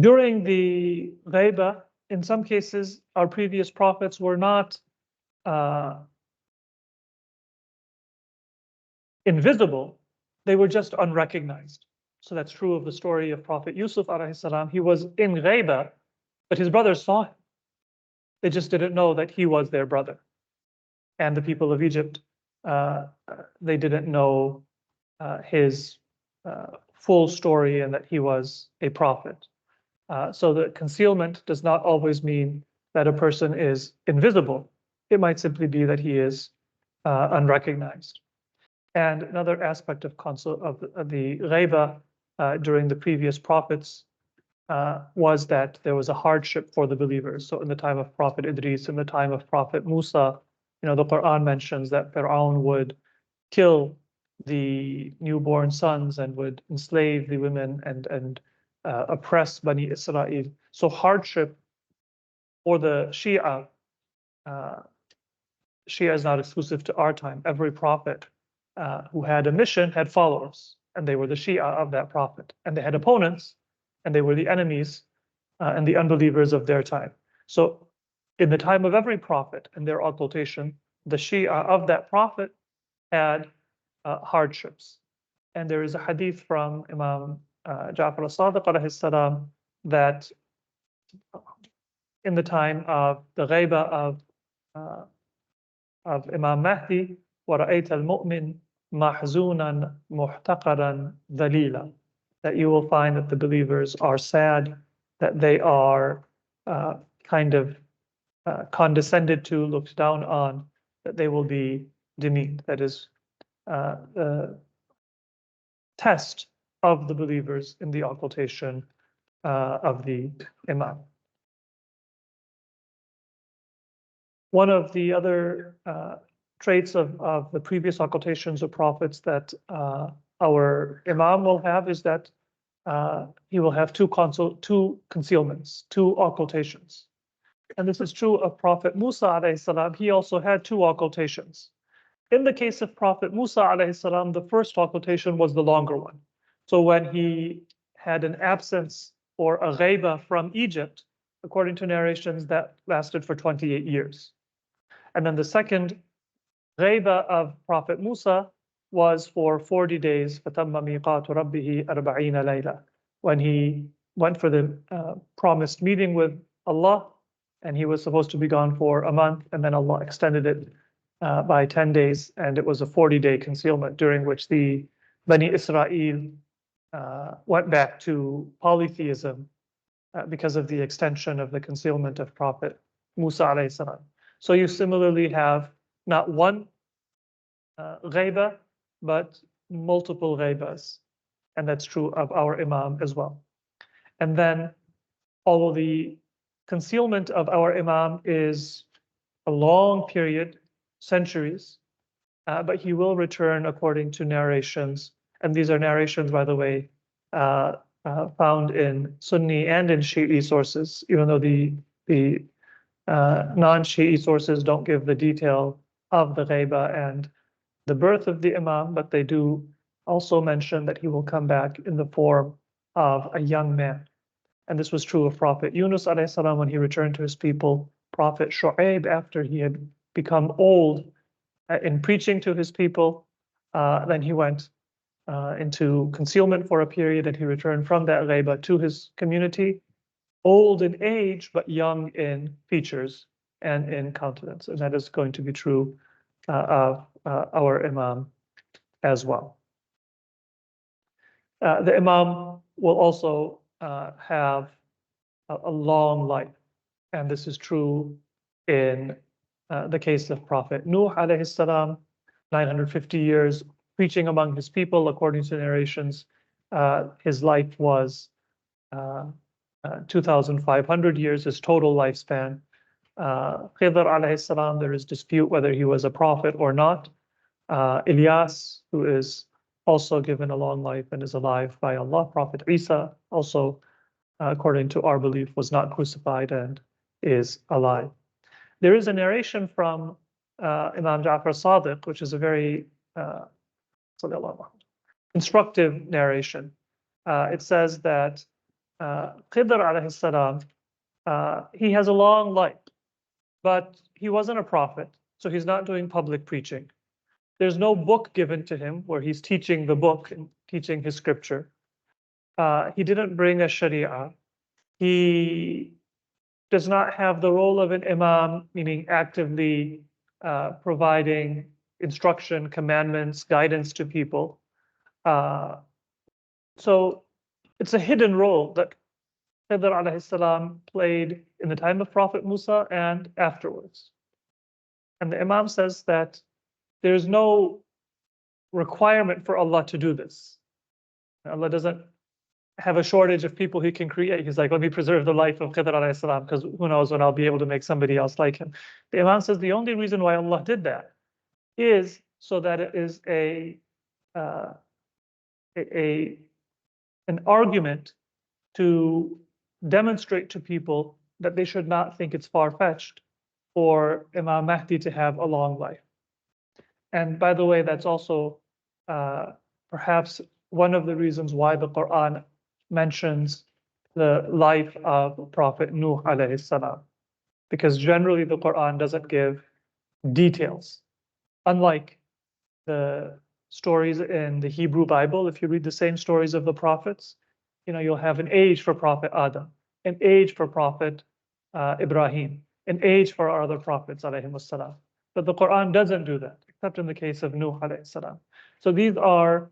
During the ghaiba, in some cases, our previous prophets were not invisible, they were just unrecognized. So that's true of the story of Prophet Yusuf alayhi salam. He was in ghaiba, but his brothers saw him. They just didn't know that he was their brother. And the people of Egypt, they didn't know his full story and that he was a prophet. So the concealment does not always mean that a person is invisible. It might simply be that he is unrecognized. And another aspect of the ghaiba during the previous prophets was that there was a hardship for the believers. So in the time of Prophet Idris, in the time of Prophet Musa, the Quran mentions that Fir'aun would kill the newborn sons and would enslave the women and oppress Bani Israel. So hardship for the Shia, Shia is not exclusive to our time. Every prophet who had a mission had followers, and they were the Shia of that prophet. And they had opponents, and they were the enemies and the unbelievers of their time. So in the time of every prophet and their occultation, the Shia of that prophet had hardships. And there is a hadith from Imam Ja'far al-Sadiq alayhi salam that in the time of the ghaiba of Imam Mahdi, وَرَأَيْتَ الْمُؤْمِنَ مَحْزُونًا مُحْتَقَرًا ذَلِيلًا, that you will find that the believers are sad, that they are kind of condescended to, looked down on, that they will be demeaned. That is the test of the believers in the occultation of the Imam. One of the other traits of the previous occultations of prophets that our Imam will have is that he will have two concealments, two occultations. And this is true of Prophet Musa alayhi salam. He also had two occultations. In the case of Prophet Musa alayhi salam, the first occultation was the longer one. So when he had an absence or a ghaiba from Egypt, according to narrations, that lasted for 28 years. And then the second ghaiba of Prophet Musa was for 40 days, فَتَمَّ مِيقَاتُ رَبِّهِ 40 لَيْلَةً, when he went for the promised meeting with Allah, and he was supposed to be gone for a month, and then Allah extended it by 10 days, and it was a 40-day concealment during which the Bani Israel went back to polytheism because of the extension of the concealment of Prophet Musa alayhi salam. So you similarly have not one ghaiba, but multiple ghaibas, and that's true of our Imam as well. And then, although the concealment of our Imam is a long period, centuries, but he will return according to narrations, and these are narrations, by the way, found in Sunni and in Shi'i sources, even though the non-Shi'i sources don't give the detail of the ghaiba and the birth of the Imam, but they do also mention that he will come back in the form of a young man. And this was true of Prophet Yunus alayhi salam when he returned to his people, Prophet Shu'aib after he had become old in preaching to his people, then he went into concealment for a period, and he returned from that ghaiba to his community, old in age, but young in features and in countenance. And that is going to be true of our Imam as well. The Imam will also have a long life, and this is true in the case of Prophet Nuh alayhi salam, 950 years preaching among his people. According to narrations, his life was 2,500 years, his total lifespan. Khidr alayhi salam, there is dispute whether he was a prophet or not. Ilyas, who is also given a long life and is alive by Allah. Prophet Isa, also according to our belief, was not crucified and is alive. There is a narration from Imam Ja'far Sadiq, which is a very instructive narration. It says that Khidr alayhi salam, he has a long life, but he wasn't a prophet, so he's not doing public preaching. There's no book given to him where he's teaching the book and teaching his scripture. He didn't bring a sharia. He does not have the role of an imam, meaning actively providing instruction, commandments, guidance to people. So it's a hidden role that Khidr alayhi salam played in the time of Prophet Musa and afterwards. And the Imam says that there's no requirement for Allah to do this. Allah doesn't have a shortage of people he can create. He's like, let me preserve the life of Khidr alayhi salam, because who knows when I'll be able to make somebody else like him. The Imam says the only reason why Allah did that is so that it is an argument to demonstrate to people that they should not think it's far-fetched for Imam Mahdi to have a long life. And by the way, that's also perhaps one of the reasons why the Quran mentions the life of Prophet Nuh alayhi salam, because generally the Quran doesn't give details. Unlike the stories in the Hebrew Bible, if you read the same stories of the prophets, you'll have an age for Prophet Adam, an age for Prophet Ibrahim, an age for our other prophets alayhi salam. But the Quran doesn't do that, except in the case of Nuh alayhi salam. So these are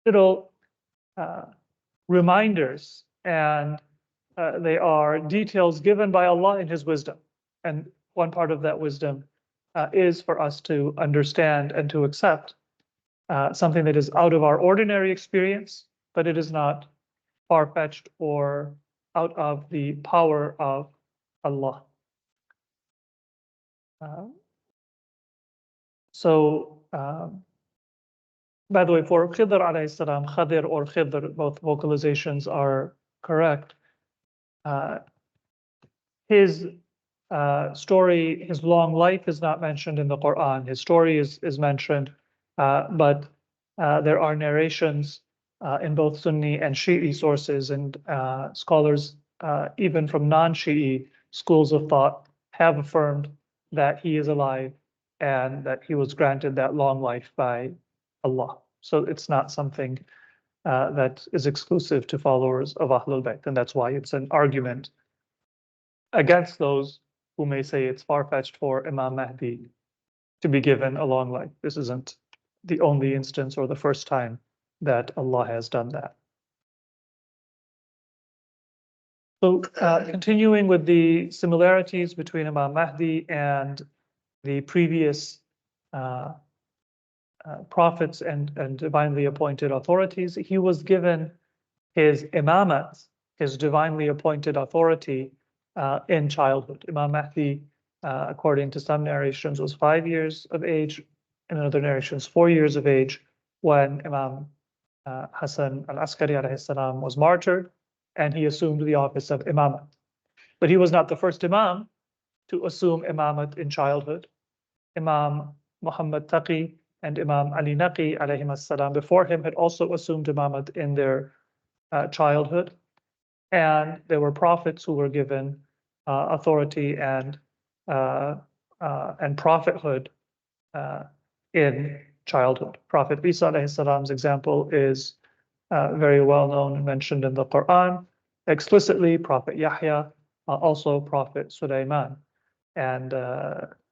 little reminders, and they are details given by Allah in His wisdom. And one part of that wisdom is for us to understand and to accept something that is out of our ordinary experience, but it is not far-fetched or out of the power of Allah. By the way, for Khidr alayhi salam, Khadir or Khidr, both vocalizations are correct. His story, his long life is not mentioned in the Quran. His story is mentioned, but there are narrations in both Sunni and Shi'i sources, and scholars, even from non-Shi'i schools of thought, have affirmed that he is alive and that he was granted that long life by Allah. So it's not something that is exclusive to followers of Ahlul Bayt, and that's why it's an argument against those who may say it's far-fetched for Imam Mahdi to be given a long life. This isn't the only instance or the first time that Allah has done that. So continuing with the similarities between Imam Mahdi and the previous prophets and divinely appointed authorities, he was given his imamat, his divinely appointed authority, in childhood. Imam Mahdi, according to some narrations, was 5 years of age, and in other narrations 4 years of age, when Imam Hassan al-Askari alayhi salam was martyred, and he assumed the office of imamat. But he was not the first imam to assume imamat in childhood. Imam Muhammad Taqi and Imam Ali Naqi alayhim as-salam before him had also assumed imamat in their childhood. And there were prophets who were given authority and prophethood in childhood. Prophet Isa alayhi salam's example is very well known and mentioned in the Quran explicitly. Prophet Yahya, also Prophet Sulaiman. And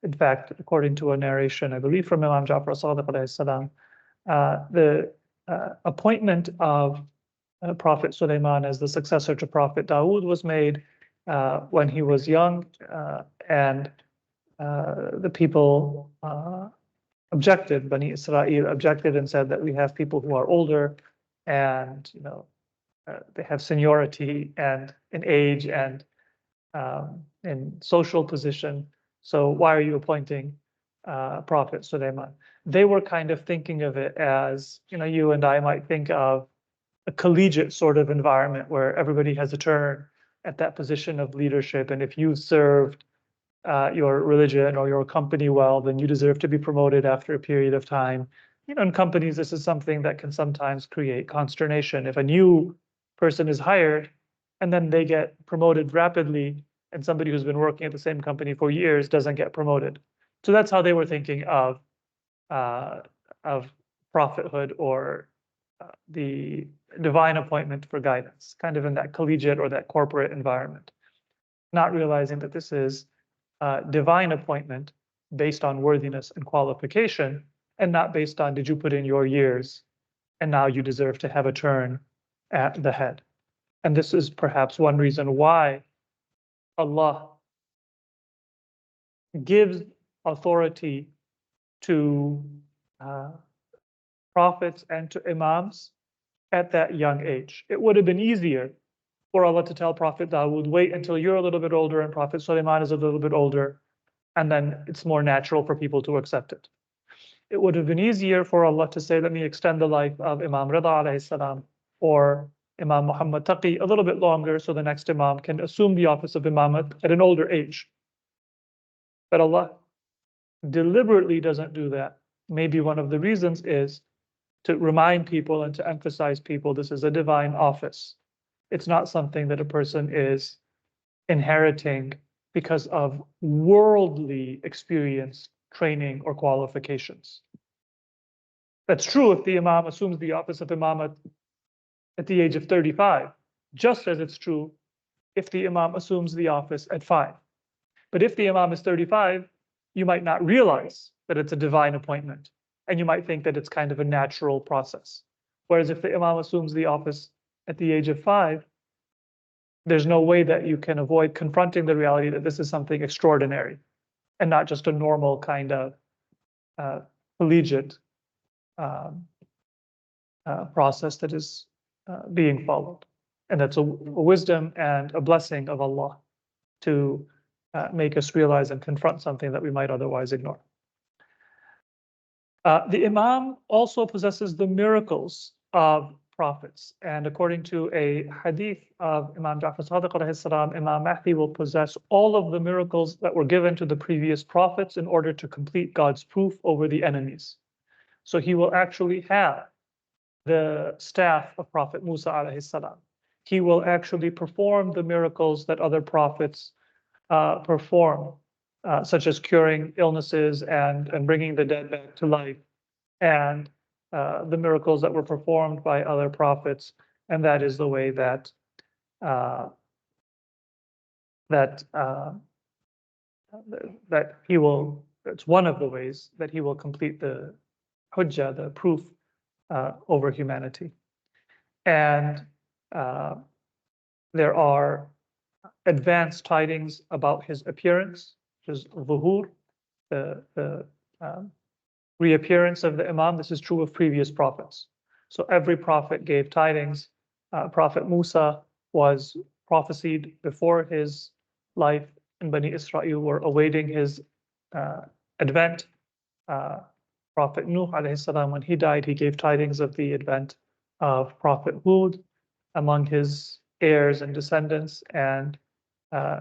in fact, according to a narration, I believe from Imam Ja'far Sadiq alayhi salam, the appointment of Prophet Sulaiman as the successor to Prophet Dawood was made when he was young, and the people objected. Bani Israel objected and said that we have people who are older, and they have seniority and in age and in social position. So why are you appointing Prophet Sulaiman? They were kind of thinking of it as, you and I might think of a collegiate sort of environment where everybody has a turn at that position of leadership. And if you've served your religion or your company well, then you deserve to be promoted after a period of time. In companies, this is something that can sometimes create consternation. If a new person is hired and then they get promoted rapidly, and somebody who's been working at the same company for years doesn't get promoted. So that's how they were thinking of prophethood or the divine appointment for guidance, kind of in that collegiate or that corporate environment, not realizing that this is divine appointment based on worthiness and qualification, and not based on did you put in your years and now you deserve to have a turn at the head. And this is perhaps one reason why Allah gives authority to prophets and to imams at that young age. It would have been easier for Allah to tell Prophet Dawood, wait until you're a little bit older and Prophet Sulaiman is a little bit older, and then it's more natural for people to accept it. It would have been easier for Allah to say, let me extend the life of Imam Rida alayhi salam or Imam Muhammad Taqi a little bit longer so the next Imam can assume the office of Imamate at an older age. But Allah deliberately doesn't do that. Maybe one of the reasons is to remind people and to emphasize people this is a divine office. It's not something that a person is inheriting because of worldly experience, training, or qualifications. That's true if the Imam assumes the office of Imamate at the age of 35, just as it's true if the Imam assumes the office at 5. But if the Imam is 35, you might not realize that it's a divine appointment, and you might think that it's kind of a natural process. Whereas if the Imam assumes the office at the age of 5, there's no way that you can avoid confronting the reality that this is something extraordinary and not just a normal kind of collegiate process that is being followed. And that's a wisdom and a blessing of Allah to make us realize and confront something that we might otherwise ignore. The Imam also possesses the miracles of prophets. And according to a hadith of Imam Ja'far Sadiq alayhi salam, Imam Mahdi will possess all of the miracles that were given to the previous prophets in order to complete God's proof over the enemies. So he will actually have the staff of Prophet Musa alayhi salam. He will actually perform the miracles that other prophets perform, such as curing illnesses and bringing the dead back to life, and the miracles that were performed by other prophets. And that is the way that he will. It's one of the ways that he will complete the hujjah, the proof over humanity. And there are advanced tidings about his appearance, which is zuhur, the reappearance of the Imam. This is true of previous prophets. So every prophet gave tidings. Prophet Musa was prophesied before his life, and Bani Israel were awaiting his advent. Prophet Nuh alayhi salam, when he died, he gave tidings of the advent of Prophet Hud among his heirs and descendants, and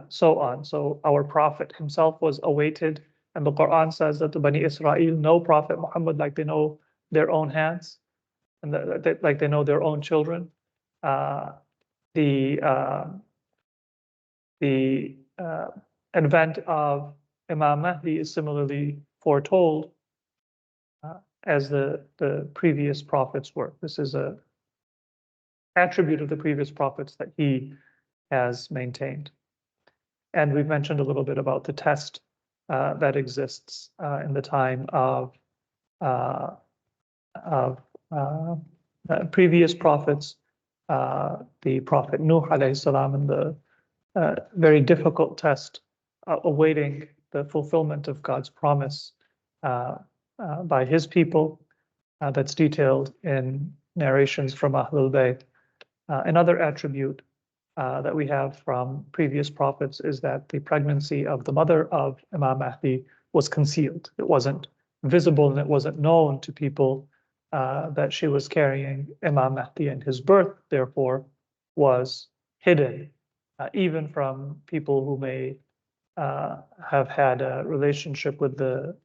so on. So our Prophet himself was awaited, and the Quran says that the Bani Israel know Prophet Muhammad like they know their own hands, and like they know their own children. The advent of Imam Mahdi is similarly foretold as the previous prophets were. This is a attribute of the previous prophets that he has maintained. And we've mentioned a little bit about the test that exists in the time of previous prophets, the Prophet Nuh alayhi salam, and the very difficult test awaiting the fulfillment of God's promise by his people. That's detailed in narrations from Ahlul Bayt. Another attribute that we have from previous prophets is that the pregnancy of the mother of Imam Mahdi was concealed. It wasn't visible and it wasn't known to people that she was carrying Imam Mahdi, and his birth, therefore, was hidden, even from people who may have had a relationship with the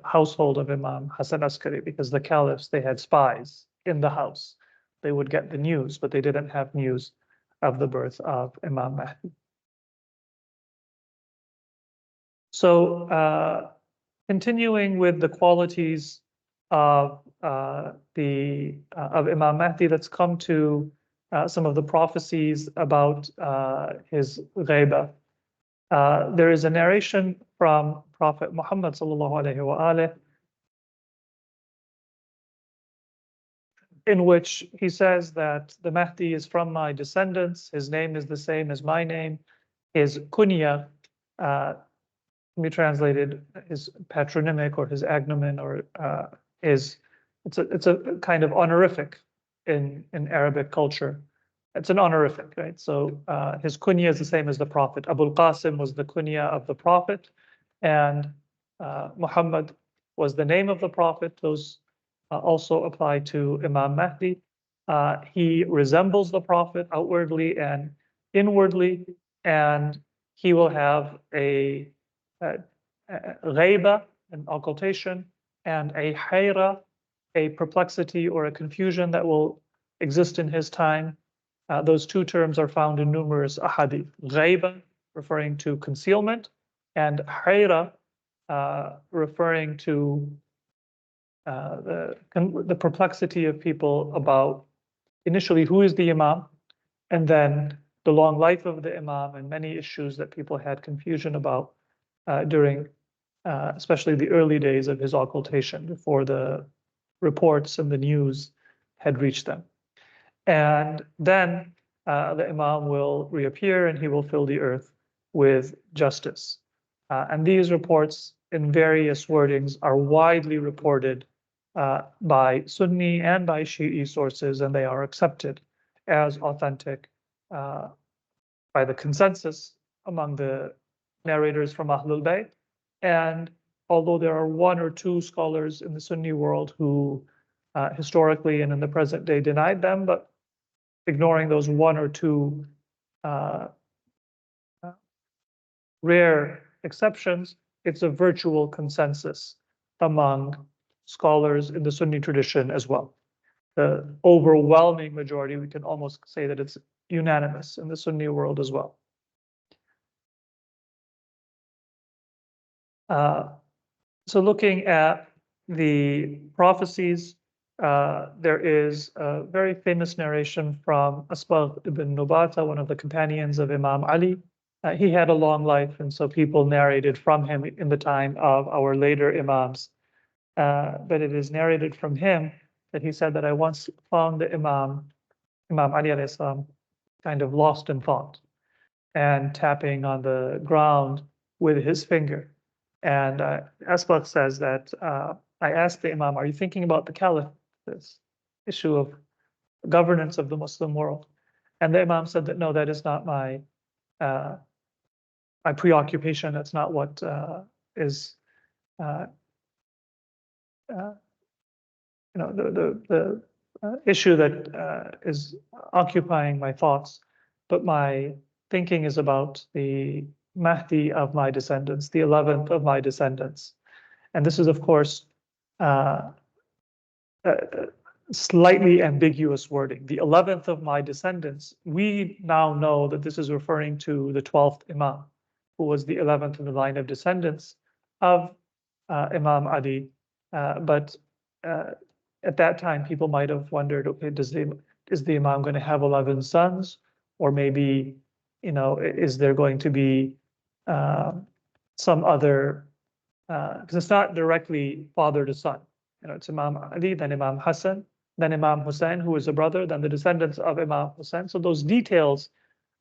household of Imam Hassan Askari, because the caliphs, they had spies in the house. They would get the news, but they didn't have news of the birth of Imam Mahdi. So continuing with the qualities of Imam Mahdi, let's come to some of the prophecies about his ghaiba. There is a narration from Prophet Muhammad sallallahu alaihi wasallam in which he says that the Mahdi is from my descendants. His name is the same as my name. His kunya, can be translated his patronymic or his agnomen, or it's a kind of honorific in Arabic culture. It's an honorific, right? So his kunya is the same as the Prophet. Abul Qasim was the kunya of the Prophet, and Muhammad was the name of the Prophet. Those also apply to Imam Mahdi. He resembles the Prophet outwardly and inwardly, and he will have a ghaiba, an occultation, and a hayra, a perplexity or a confusion that will exist in his time. Those two terms are found in numerous ahadith. Ghaiba, referring to concealment, and hayra, referring to the perplexity of people about initially who is the Imam, and then the long life of the Imam, and many issues that people had confusion about during especially the early days of his occultation, before the reports and the news had reached them. And then the Imam will reappear and he will fill the earth with justice. And these reports in various wordings are widely reported by Sunni and by Shi'i sources, and they are accepted as authentic by the consensus among the narrators from Ahlul Bayt. And although there are one or two scholars in the Sunni world who historically and in the present day denied them, but ignoring those one or two rare exceptions, it's a virtual consensus among scholars in the Sunni tradition as well. The overwhelming majority, we can almost say that it's unanimous in the Sunni world as well. So looking at the prophecies, there is a very famous narration from Asbagh ibn Nubata, one of the companions of Imam Ali. He had a long life, and so people narrated from him in the time of our later Imams. But it is narrated from him that he said that I once found the Imam Ali alayhi salam, kind of lost in thought and tapping on the ground with his finger. And Asbagh says that I asked the Imam, are you thinking about the Caliph, this issue of governance of the Muslim world? And the Imam said that no, that is not my preoccupation. That's not what is the issue that is occupying my thoughts, but my thinking is about the Mahdi of my descendants, the 11th of my descendants. And this is, of course, slightly ambiguous wording. The 11th of my descendants, we now know that this is referring to the 12th Imam, who was the 11th in the line of descendants of Imam Ali. But at that time, people might have wondered, okay, is the Imam going to have 11 sons? Or maybe, is there going to be some other, because it's not directly father to son. It's Imam Ali, then Imam Hassan, then Imam Hussein, who is a brother, then the descendants of Imam Hussein. So those details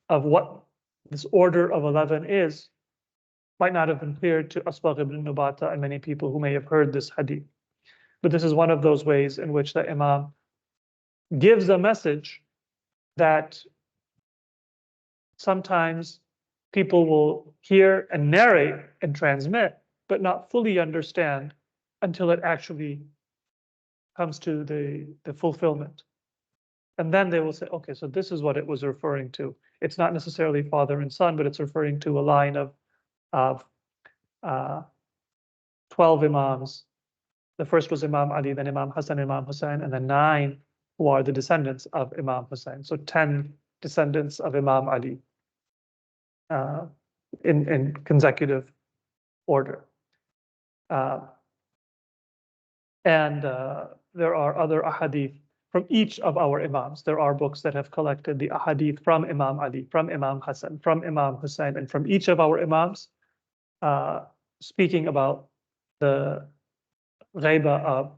of what this order of 11 is might not have been clear to Asbagh ibn Nubata and many people who may have heard this hadith. But this is one of those ways in which the Imam gives a message that sometimes people will hear and narrate and transmit, but not fully understand until it actually comes to the fulfillment. And then they will say, okay, so this is what it was referring to. It's not necessarily father and son, but it's referring to a line of 12 Imams. The first was Imam Ali, then Imam Hassan, Imam Hussein, and then 9 who are the descendants of Imam Hussein. So 10 descendants of Imam Ali in consecutive order. And there are other ahadith from each of our Imams. There are books that have collected the ahadith from Imam Ali, from Imam Hassan, from Imam Hussein, and from each of our Imams, speaking about the ghaiba of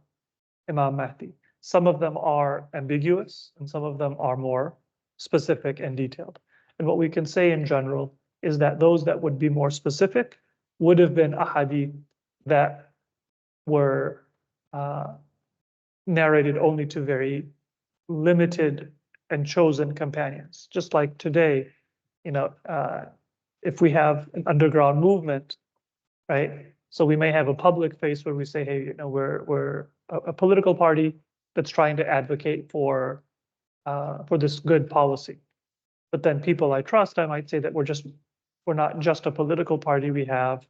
Imam Mahdi. Some of them are ambiguous, and some of them are more specific and detailed. And what we can say in general is that those that would be more specific would have been ahadith that were narrated only to very limited and chosen companions. Just like today, if we have an underground movement, right? So we may have a public face where we say, hey, we're a political party that's trying to advocate for this good policy. But then people I trust, I might say that we're not just a political party. We have,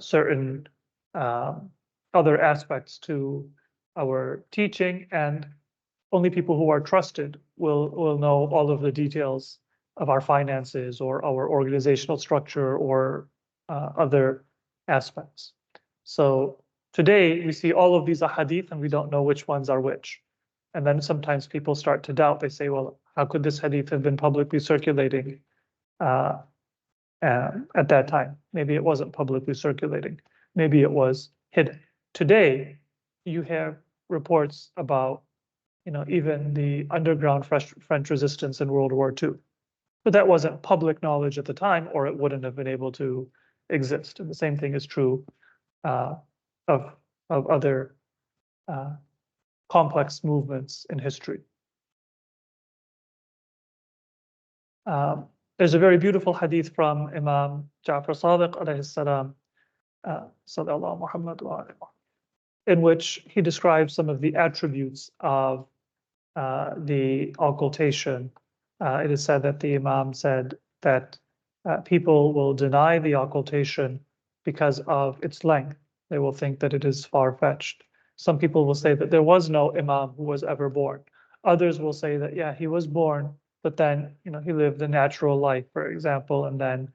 certain other aspects to our teaching, and only people who are trusted will know all of the details of our finances or our organizational structure or other aspects. So today we see all of these ahadith and we don't know which ones are which. And then sometimes people start to doubt. They say, well, how could this hadith have been publicly circulating at that time? Maybe it wasn't publicly circulating. Maybe it was hidden. Today, you have reports about, even the underground French resistance in World War II. But that wasn't public knowledge at the time, or it wouldn't have been able to exist. And the same thing is true of other complex movements in history. There's a very beautiful hadith from Imam Ja'far Sadiq alayhi salam, sallallahu Muhammad wa alayhi, in which he describes some of the attributes of the occultation. It is said that the Imam said that people will deny the occultation because of its length. They will think that it is far-fetched. Some people will say that there was no Imam who was ever born. Others will say that, yeah, he was born, but then, he lived a natural life, for example, and then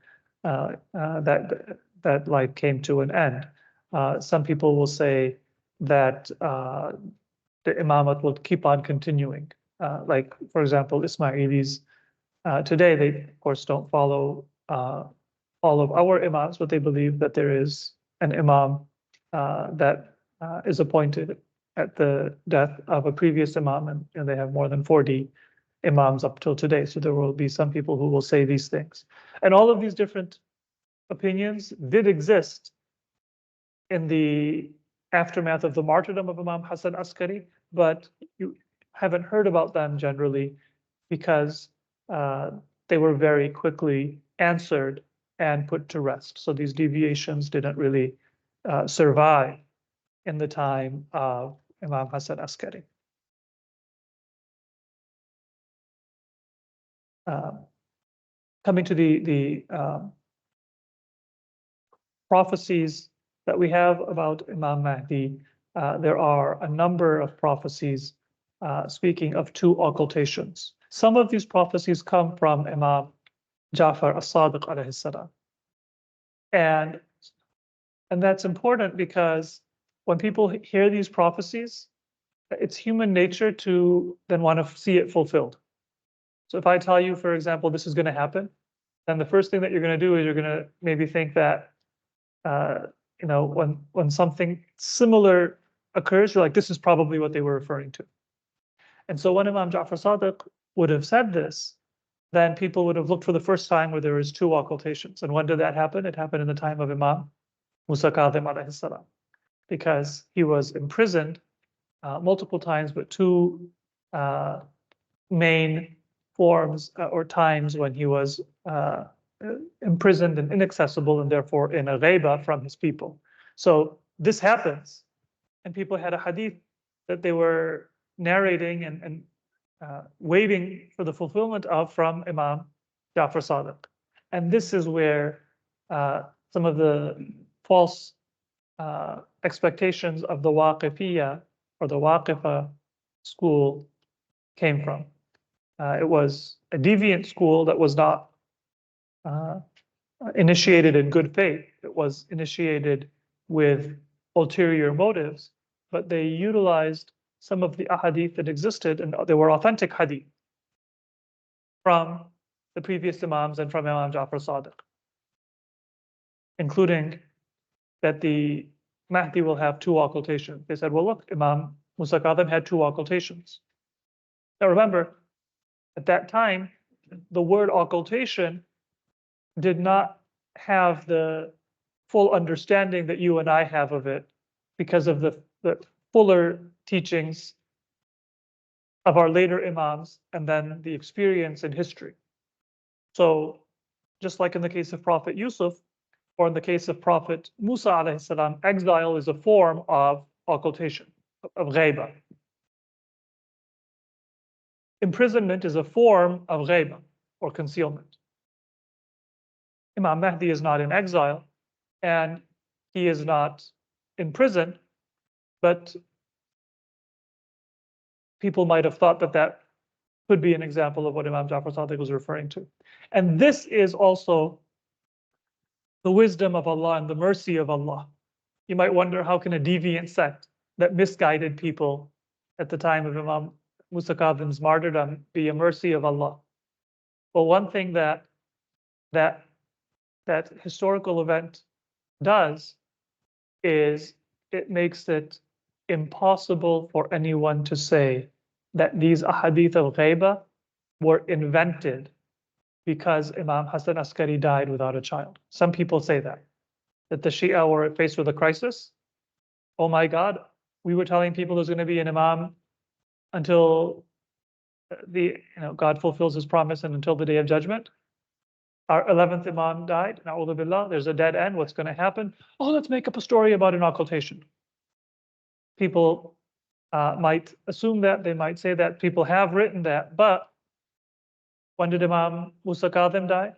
that life came to an end. Some people will say that the imamate will keep on continuing. Like, for example, Ismailis today, they, of course, don't follow all of our imams, but they believe that there is an imam that is appointed at the death of a previous imam, and they have more than 40 imams up till today. So there will be some people who will say these things. And all of these different opinions did exist in the aftermath of the martyrdom of Imam Hassan Askari, but you haven't heard about them generally because they were very quickly answered and put to rest. So these deviations didn't really survive in the time of Imam Hassan Askari. Coming to the prophecies that we have about Imam Mahdi, there are a number of prophecies speaking of 2 occultations. Some of these prophecies come from Imam Ja'far as-Sadiq alayhi salam. And that's important because when people hear these prophecies, it's human nature to then want to see it fulfilled. So if I tell you, for example, this is going to happen, then the first thing that you're going to do is you're going to maybe think that, when something similar occurs, you're like, this is probably what they were referring to. And so when Imam Ja'far Sadiq would have said this, then people would have looked for the first time where there was two occultations. And when did that happen? It happened in the time of Imam Musa Kadhim alayhi salam, because he was imprisoned multiple times, but two main forms or times when he was imprisoned and inaccessible, and therefore in a ghaiba from his people. So this happens, and people had a hadith that they were narrating and waiting for the fulfillment of from Imam Ja'far Sadiq. And this is where some of the false expectations of the Waqifiyya or the Waqifa school came from. It was a deviant school that was not initiated in good faith. It was initiated with ulterior motives, but they utilized some of the ahadith that existed, and they were authentic hadith from the previous Imams and from Imam Ja'far Sadiq, including that the Mahdi will have two occultations. They said, well, look, Imam Musa Kadhim had two occultations. Now remember, at that time, the word occultation did not have the full understanding that you and I have of it because of the fuller teachings of our later Imams and then the experience in history. So just like in the case of Prophet Yusuf, or in the case of Prophet Musa alayhi salam, exile is a form of occultation, of ghaiba. Imprisonment is a form of ghaiba or concealment. Imam Mahdi is not in exile and he is not in prison, but people might have thought that that could be an example of what Imam Ja'far Sadiq was referring to. And this is also the wisdom of Allah and the mercy of Allah. You might wonder, how can a deviant sect that misguided people at the time of Imam Musa Kadhim's martyrdom be a mercy of Allah? Well, one thing that historical event does is it makes it impossible for anyone to say that these ahadith of ghaiba were invented because Imam Hassan Askari died without a child. Some people say that the Shia were faced with a crisis. Oh my God, we were telling people there's going to be an Imam until God fulfills his promise and until the day of judgment. Our 11th Imam died. Na'udhu billah, there's a dead end. What's going to happen? Oh, let's make up a story about an occultation. People might assume that, they might say that, people have written that, but when did Imam Musa Kadhim die?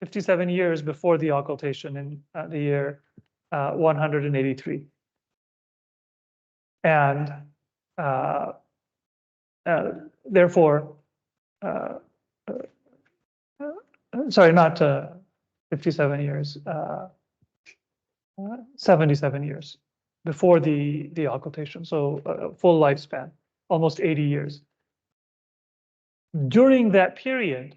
57 years before the occultation in the year 183. And therefore, sorry, not 57 years, 77 years before the occultation. So full lifespan, almost 80 years. During that period,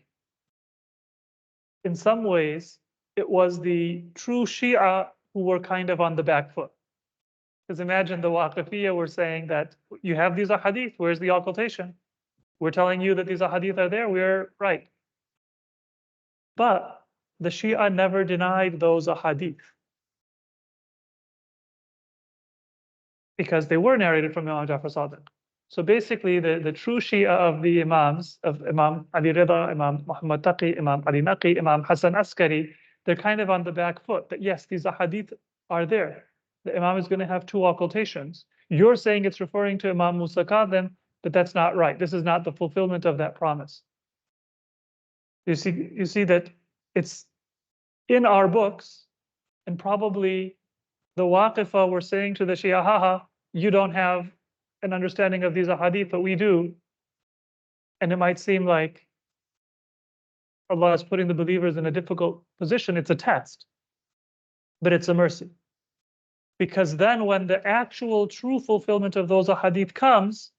in some ways, it was the true Shia who were kind of on the back foot. Because imagine the Waqifiyya were saying that you have these ahadith, where's the occultation? We're telling you that these ahadith are there, we're right. But the Shia never denied those ahadith, because they were narrated from Imam Ja'far Sadiq. So basically, the true Shia of the Imams, of Imam Ali Rida, Imam Muhammad Taqi, Imam Ali Naqi, Imam Hassan Askari, they're kind of on the back foot that yes, these ahadith are there. The Imam is going to have two occultations. You're saying it's referring to Imam Musa Kadhim, but that's not right. This is not the fulfillment of that promise. You see that it's in our books, and probably the Waqifa were saying to the Shia, haha, you don't have an understanding of these ahadith, but we do. And it might seem like Allah is putting the believers in a difficult position. It's a test, but it's a mercy. Because then when the actual true fulfillment of those ahadith comes,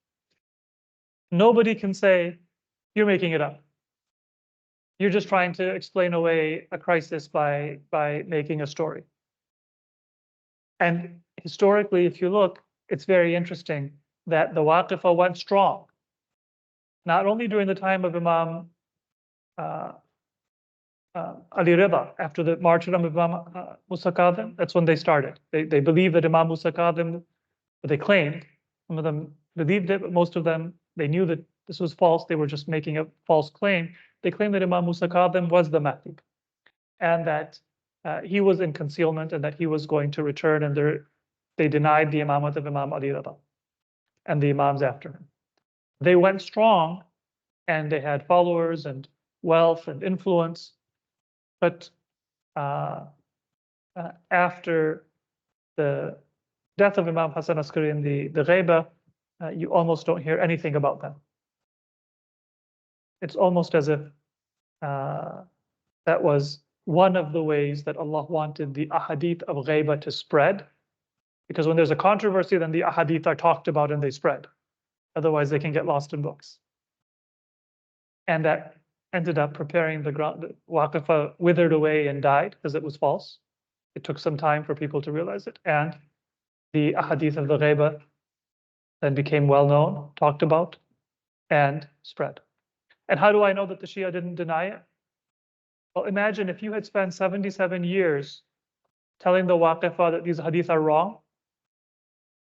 nobody can say, you're making it up. You're just trying to explain away a crisis by making a story. And historically, if you look, it's very interesting that the Waqifa went strong, not only during the time of Imam Ali Rida, after the martyrdom of Imam Musa Kadhim, that's when they started. They believed that Imam Musa Kadhim, they claimed, some of them believed it, but most of them, they knew that this was false. They were just making a false claim. They claimed that Imam Musa Kadhim was the Mahdi, and that he was in concealment and that he was going to return, and they denied the imamate of Imam Ali Rida and the imams after him. They went strong, and they had followers and wealth and influence. But after the death of Imam Hassan Askari in the Ghaiba, you almost don't hear anything about them. It's almost as if that was one of the ways that Allah wanted the ahadith of Ghaiba to spread. Because when there's a controversy, then the ahadith are talked about and they spread. Otherwise, they can get lost in books. And that ended up preparing the ground. Waqifa withered away and died because it was false. It took some time for people to realize it. And the ahadith of the Ghaiba then became well known, talked about, and spread. And how do I know that the Shia didn't deny it? Well, imagine if you had spent 77 years telling the Waqifa that these hadith are wrong,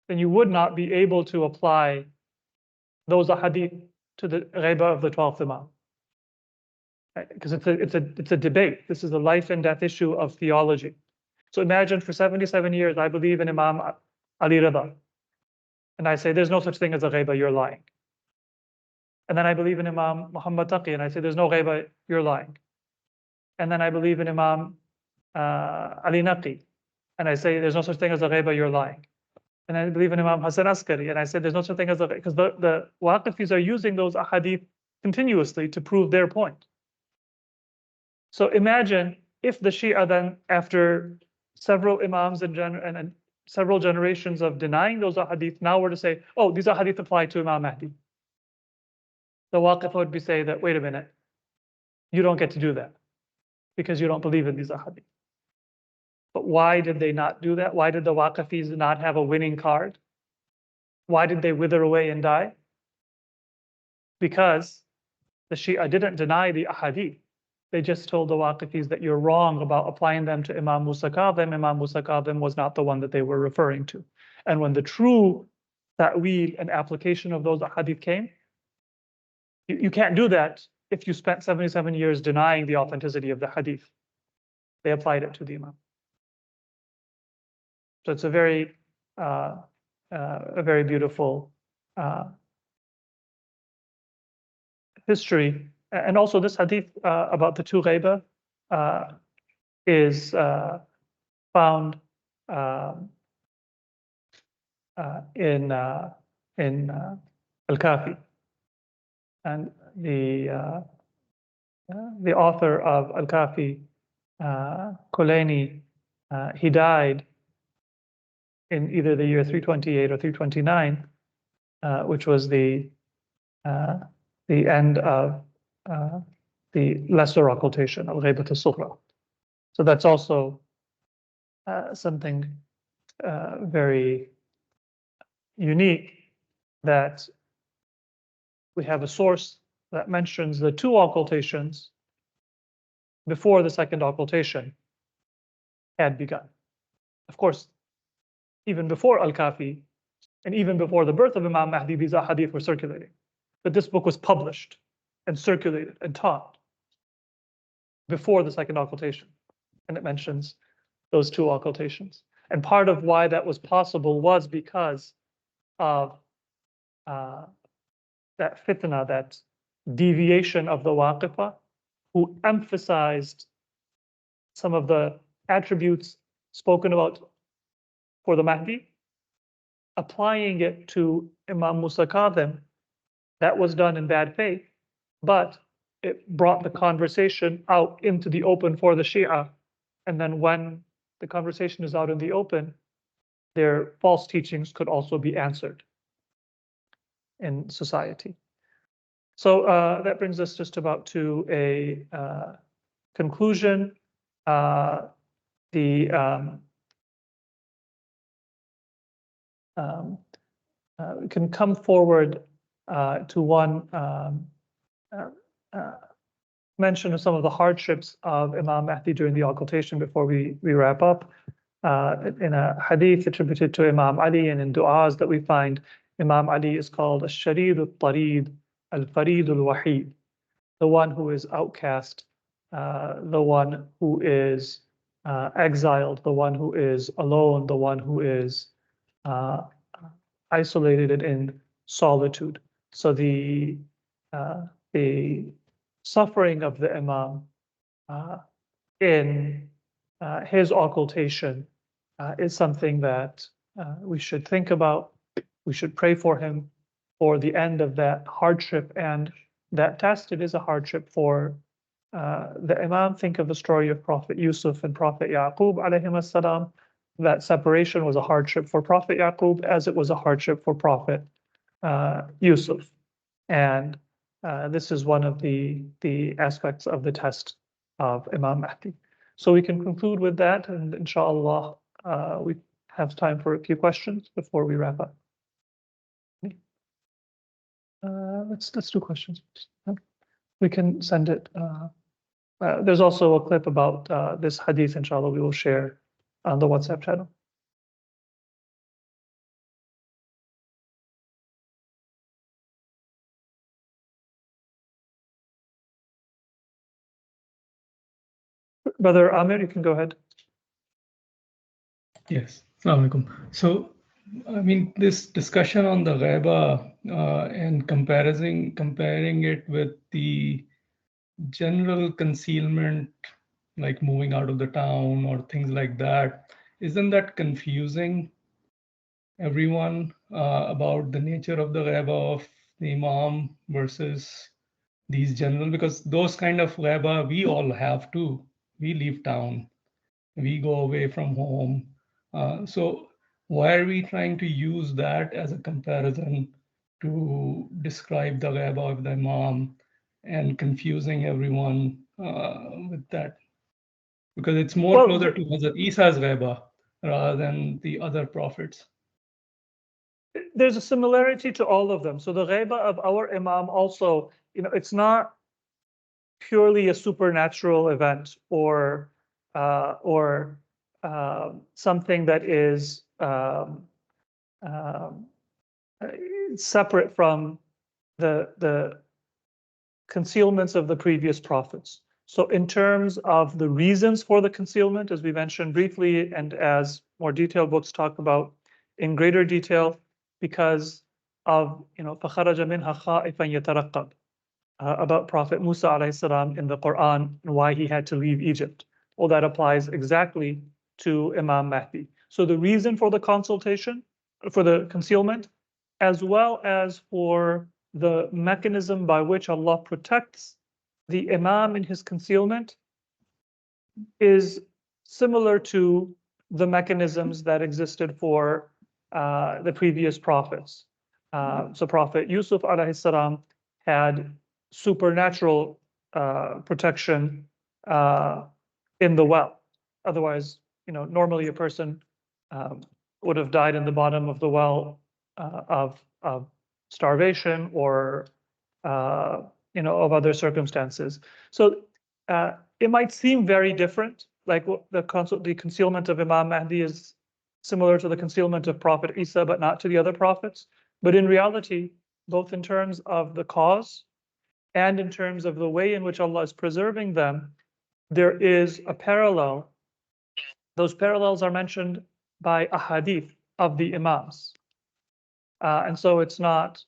then you would not be able to apply those hadith to the Ghaiba of the 12th Imam. Because it's a debate. This is a life and death issue of theology. So imagine for 77 years, I believe in Imam Ali Rida. And I say, there's no such thing as a Ghaiba, you're lying. And then I believe in Imam Muhammad Taqi, and I say, there's no Ghaiba, you're lying. And then I believe in Imam Ali Naqi, and I say, there's no such thing as a Ghaiba, you're lying. And I believe in Imam Hassan Askari, and I say, there's no such thing as a Ghaiba, because the Waqifis are using those ahadith continuously to prove their point. So imagine if the Shia then, after several Imams and several generations of denying those ahadith, now were to say, oh, these ahadith apply to Imam Mahdi. The Waqifa would be saying that, wait a minute, you don't get to do that because you don't believe in these ahadith. But why did they not do that? Why did the Waqifis not have a winning card? Why did they wither away and die? Because the Shia didn't deny the ahadith. They just told the Waqifis that you're wrong about applying them to Imam Musa Kadhim. Imam Musa Kadhim was not the one that they were referring to. And when the true ta'wil and application of those ahadith came, you can't do that if you spent 77 years denying the authenticity of the hadith. They applied it to the Imam. So it's a very beautiful history. And also this hadith about the two Ghaiba is found in al-Kafi. And the author of al-Kafi, Kulaini, he died in either the year 328 or 329, which was the end of the lesser occultation of Ghaibat al-Sughra. So that's also something very unique, that we have a source that mentions the two occultations before the second occultation had begun. Of course, even before Al-Kafi and even before the birth of Imam Mahdi, these ahadith were circulating. But this book was published and circulated and taught before the second occultation. And it mentions those two occultations. And part of why that was possible was because of that fitna, that deviation of the Waqifa, who emphasized some of the attributes spoken about for the Mahdi, applying it to Imam Musa Kadhim. That was done in bad faith, but it brought the conversation out into the open for the Shia. And then when the conversation is out in the open, their false teachings could also be answered in society. So that brings us just about to a conclusion. We can come forward to one mention of some of the hardships of Imam Mahdi during the occultation before we wrap up. In a hadith attributed to Imam Ali and in du'as that we find, Imam Ali is called al-Sharid al-Tarid, al-Farid al-Wahid, the one who is outcast, the one who is exiled, the one who is alone, the one who is isolated and in solitude. So the suffering of the Imam in his occultation is something that we should think about. We should pray for him for the end of that hardship and that test. It is a hardship for the Imam. Think of the story of Prophet Yusuf and Prophet Yaqub alayhim as-salam. That separation was a hardship for Prophet Yaqub as it was a hardship for Prophet Yusuf. And this is one of the aspects of the test of Imam Mahdi. So we can conclude with that, and inshallah, we have time for a few questions before we wrap up. Let's do questions. We can send it. There's also a clip about this hadith, inshallah, we will share on the WhatsApp channel. Brother Amir, you can go ahead. Yes, Assalamu alaikum. So, I mean, this discussion on the ghaiba and comparing it with the general concealment, like moving out of the town or things like that, isn't that confusing everyone about the nature of the ghaiba of the Imam versus these general? Because those kind of ghaiba we all have too. We leave town, we go away from home. So why are we trying to use that as a comparison to describe the ghaiba of the Imam and confusing everyone with that? Because it's more closer to Hazrat Isa's ghaiba rather than the other prophets. There's a similarity to all of them. So the ghaiba of our Imam also, it's not purely a supernatural event or something that is separate from the concealments of the previous prophets. So in terms of the reasons for the concealment, as we mentioned briefly, and as more detailed books talk about in greater detail, because of فَخَرَجَ مِنْهَا خَائِفًا يَتَرَقَّبُ, about Prophet Musa alayhi salam in the Quran and why he had to leave Egypt. Well, that applies exactly to Imam Mahdi. So the reason for the consultation, for the concealment, as well as for the mechanism by which Allah protects the Imam in his concealment, is similar to the mechanisms that existed for the previous prophets. So Prophet Yusuf alayhi salam had supernatural protection in the well. Otherwise, normally a person would have died in the bottom of the well of starvation or of other circumstances. So it might seem very different, like the concealment of Imam Mahdi is similar to the concealment of Prophet Isa, but not to the other prophets. But in reality, both in terms of the cause and in terms of the way in which Allah is preserving them, there is a parallel. Those parallels are mentioned by a hadith of the Imams. And so it's not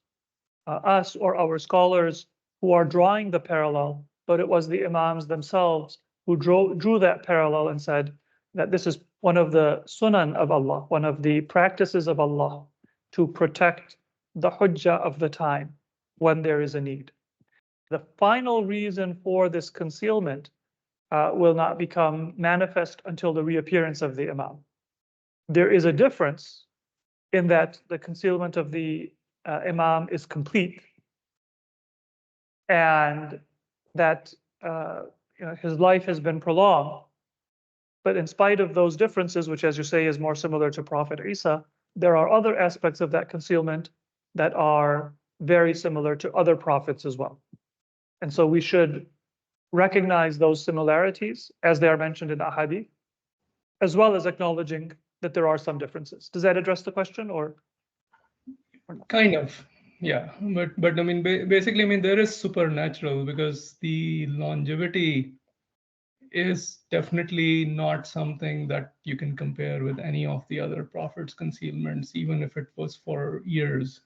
us or our scholars who are drawing the parallel, but it was the Imams themselves who drew that parallel and said that this is one of the sunan of Allah, one of the practices of Allah to protect the hujjah of the time when there is a need. The final reason for this concealment will not become manifest until the reappearance of the Imam. There is a difference in that the concealment of the Imam is complete, and that his life has been prolonged. But in spite of those differences, which, as you say, is more similar to Prophet Isa, there are other aspects of that concealment that are very similar to other prophets as well. And so we should recognize those similarities as they are mentioned in Ahadith, as well as acknowledging that there are some differences. Does that address the question, or not? Kind of, yeah. But I mean, basically, I mean, there is supernatural, because the longevity is definitely not something that you can compare with any of the other prophets' concealments, even if it was for years.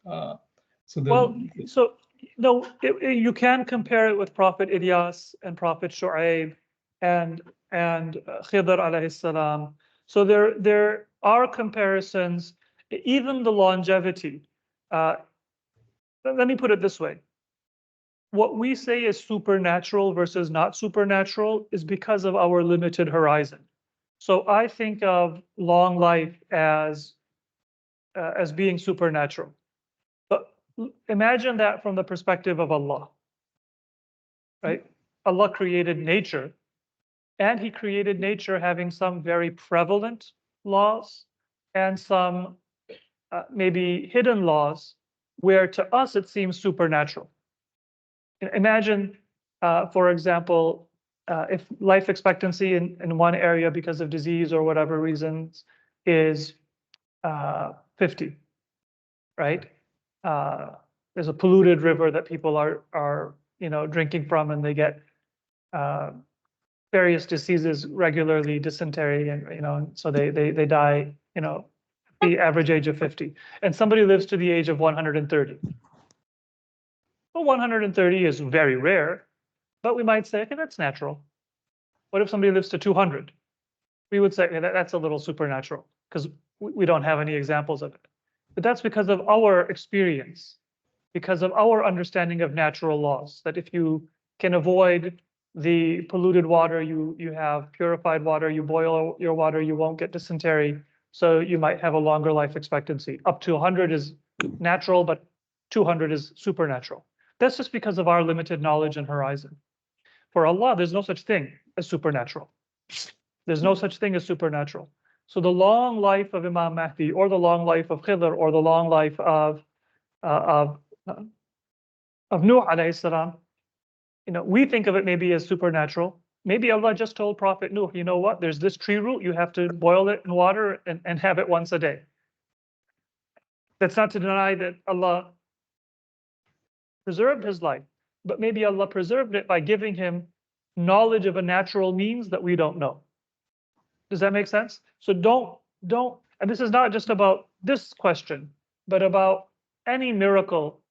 No, you can compare it with Prophet Ilyas and Prophet Shu'aib and Khidr alayhi salam. So there are comparisons, even the longevity. Let me put it this way. What we say is supernatural versus not supernatural is because of our limited horizon. So I think of long life as being supernatural. But imagine that from the perspective of Allah, right? Allah created nature, and He created nature having some very prevalent laws and some maybe hidden laws, where to us it seems supernatural. Imagine, for example, if life expectancy in one area because of disease or whatever reasons is 50, right? There's a polluted river that people are drinking from, and they get various diseases regularly, dysentery, and so they die, at the average age of 50, and somebody lives to the age of 130. Well, 130 is very rare, but we might say, okay, that's natural. What if somebody lives to 200? We would say, okay, that's a little supernatural, because we don't have any examples of it. But that's because of our experience, because of our understanding of natural laws, that if you can avoid the polluted water, you have purified water, you boil your water, you won't get dysentery, so you might have a longer life expectancy. Up to 100 is natural, but 200 is supernatural. That's just because of our limited knowledge and horizon. For Allah, there's no such thing as supernatural. There's no such thing as supernatural. So the long life of Imam Mahdi, or the long life of Khidr, or the long life of Nuh alayhi salam, we think of it maybe as supernatural. Maybe Allah just told Prophet Nuh, you know what? There's this tree root, you have to boil it in water and have it once a day. That's not to deny that Allah preserved his life, but maybe Allah preserved it by giving him knowledge of a natural means that we don't know. Does that make sense? So don't, and this is not just about this question, but about any miracle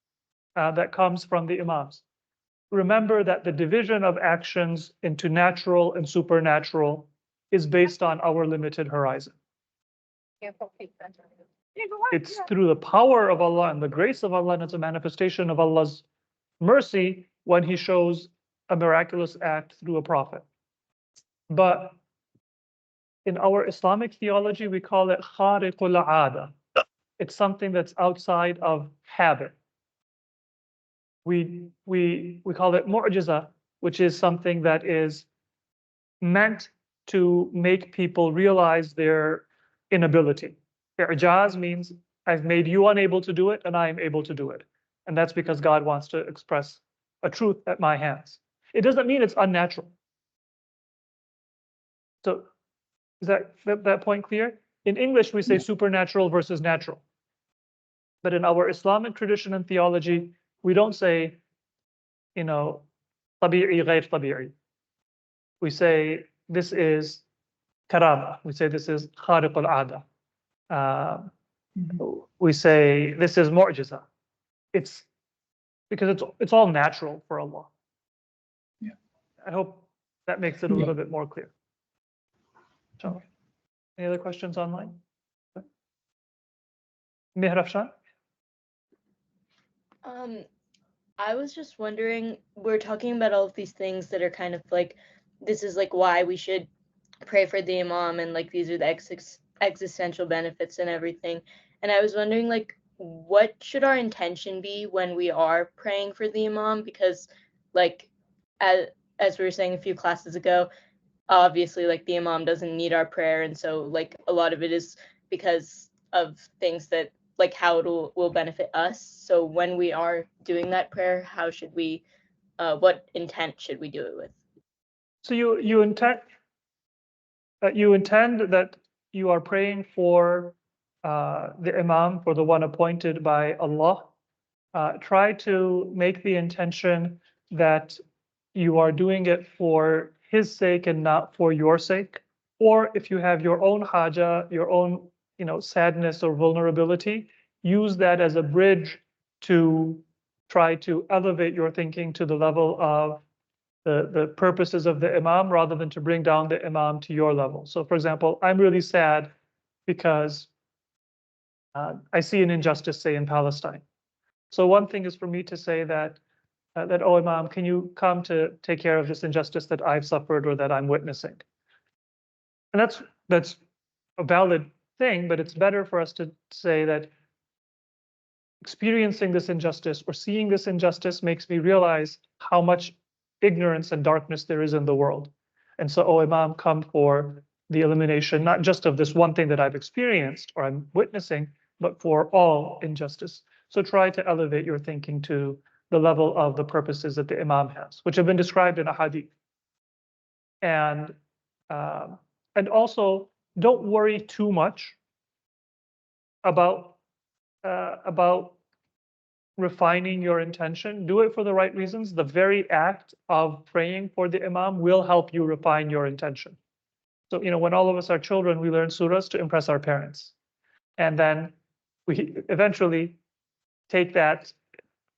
that comes from the Imams. Remember that the division of actions into natural and supernatural is based on our limited horizon. It's through the power of Allah and the grace of Allah, and it's a manifestation of Allah's mercy when He shows a miraculous act through a prophet. But in our Islamic theology, we call it khariqul aada. It's something that's outside of habit. We call it mu'jiza, which is something that is meant to make people realize their inability. I'jaz means I've made you unable to do it, and I am able to do it. And that's because God wants to express a truth at my hands. It doesn't mean it's unnatural. So is that point clear? In English, we say supernatural versus natural. But in our Islamic tradition and theology, we don't say, tabi'i ghayr tabi'i. We say this is karama. We say this is khariq al-'ada. We say this is mu'jiza. It's because it's all natural for Allah. Yeah. I hope that makes it a little bit more clear. So, any other questions online? Mihrafshan? I was just wondering, we're talking about all of these things that are kind of like, this is like why we should pray for the Imam, and like these are the existential benefits and everything. And I was wondering, like, what should our intention be when we are praying for the Imam? Because, like, as we were saying a few classes ago, obviously, like, the Imam doesn't need our prayer, and so, like, a lot of it is because of things that, like, how it will benefit us. So when we are doing that prayer, how should we, what intent should we do it with? So you intend that you are praying for the Imam, for the one appointed by Allah. Try to make the intention that you are doing it for his sake and not for your sake. Or if you have your own haja, your own, sadness or vulnerability, use that as a bridge to try to elevate your thinking to the level of the purposes of the Imam rather than to bring down the Imam to your level. So for example, I'm really sad because I see an injustice, say, in Palestine. So one thing is for me to say that, oh, Imam, can you come to take care of this injustice that I've suffered or that I'm witnessing? And that's a valid thing, but it's better for us to say that experiencing this injustice or seeing this injustice makes me realize how much ignorance and darkness there is in the world. And so, oh, Imam, come for the elimination, not just of this one thing that I've experienced or I'm witnessing, but for all injustice. So try to elevate your thinking to the level of the purposes that the Imam has, which have been described in a hadith. And also don't worry too much about refining your intention. Do it for the right reasons. The very act of praying for the Imam will help you refine your intention. So, when all of us are children, we learn surahs to impress our parents. And then we eventually take that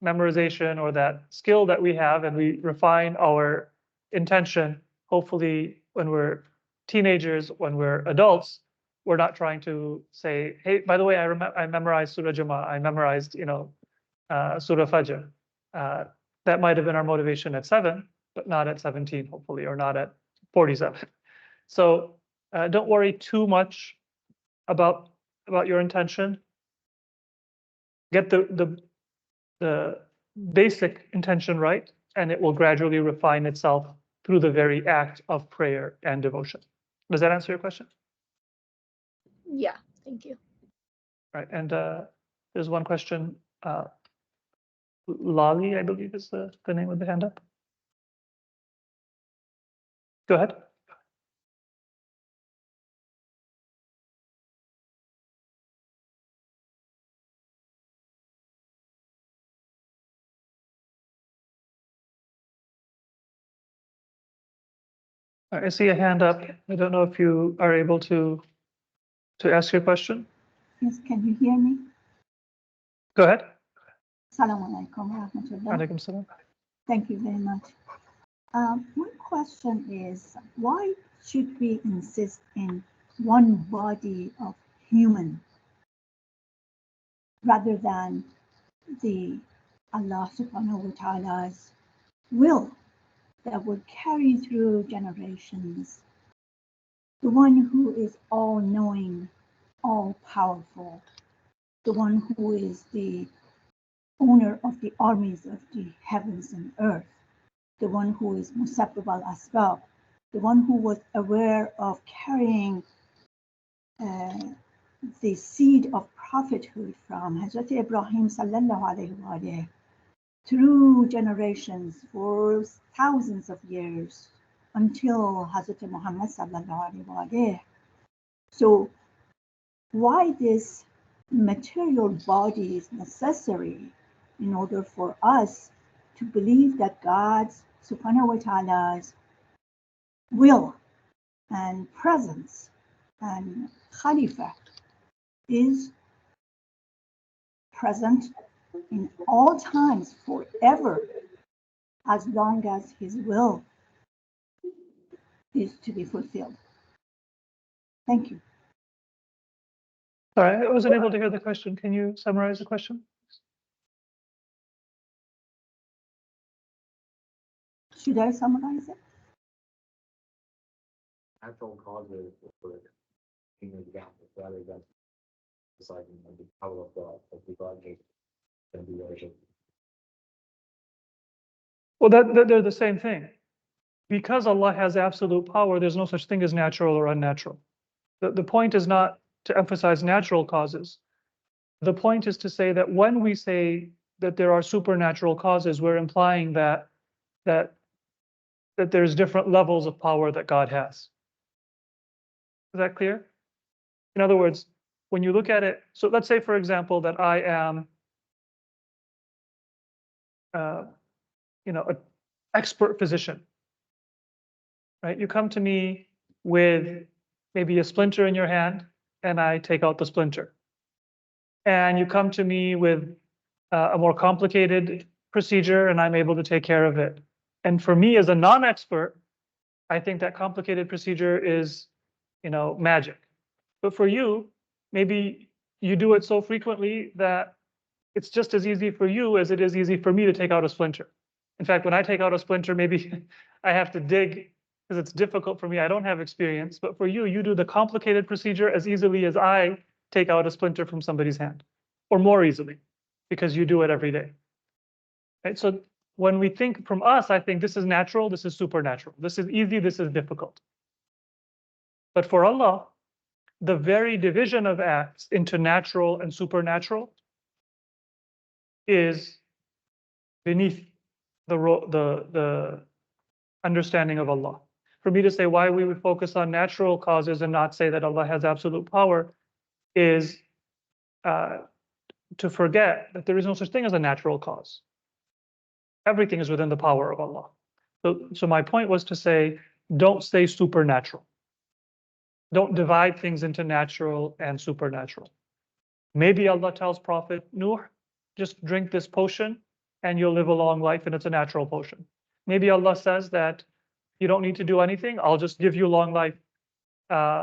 memorization or that skill that we have and we refine our intention. Hopefully, when we're teenagers, when we're adults, we're not trying to say, hey, by the way, I memorized Surah Jummah, I memorized, Surah Fajr. That might have been our motivation at 7, but not at 17, hopefully, or not at 47. So don't worry too much about your intention. Get the basic intention right, and it will gradually refine itself through the very act of prayer and devotion. Does that answer your question? Yeah, thank you. Right, and there's one question. Lali, I believe is the name of the hand up. Go ahead. I see a hand up. I don't know if you are able to ask your question. Yes, can you hear me? Go ahead. Assalamu alaikum wa rahmatullah. Alaikum salam. Thank you very much. My question is, why should we insist in one body of human rather than the Allah subhanahu wa ta'ala's will that will carry through generations? The one who is all-knowing, all-powerful, the one who is the owner of the armies of the heavens and earth, the one who is Musabbib al-Asbab, the one who was aware of carrying the seed of prophethood from Hazrat Ibrahim sallallahu alayhi wa alayhi, through generations for thousands of years until Hazrat Muhammad sallallahu alayhi wa alayhi. So why this material body is necessary in order for us to believe that God's subhanahu wa ta'ala's will and presence and Khalifa is present in all times forever, as long as his will is to be fulfilled. Thank you. Sorry, I wasn't able to hear the question. Can you summarize the question? Should I summarize it? Natural causes for it. in the example rather than deciding on the power of God, of the Godhead and the origin. Well, they're the same thing. Because Allah has absolute power, there's no such thing as natural or unnatural. The point is not to emphasize natural causes. The point is to say that when we say that there are supernatural causes, we're implying that there's different levels of power that God has. Is that clear? In other words, when you look at it, so let's say, for example, that I am, an expert physician, right? You come to me with maybe a splinter in your hand, and I take out the splinter. And you come to me with a more complicated procedure, and I'm able to take care of it. And for me, as a non-expert, I think that complicated procedure is, magic. But for you, maybe you do it so frequently that it's just as easy for you as it is easy for me to take out a splinter. In fact, when I take out a splinter, maybe I have to dig because it's difficult for me. I don't have experience. But for you, you do the complicated procedure as easily as I take out a splinter from somebody's hand, or more easily, because you do it every day. Right? So when we think from us, I think this is natural, this is supernatural. This is easy, this is difficult. But for Allah, the very division of acts into natural and supernatural is beneath the understanding of Allah. For me to say why we would focus on natural causes and not say that Allah has absolute power is to forget that there is no such thing as a natural cause. Everything is within the power of Allah. So my point was to say, don't say supernatural. Don't divide things into natural and supernatural. Maybe Allah tells Prophet Nuh, just drink this potion and you'll live a long life, and it's a natural potion. Maybe Allah says that you don't need to do anything. I'll just give you long life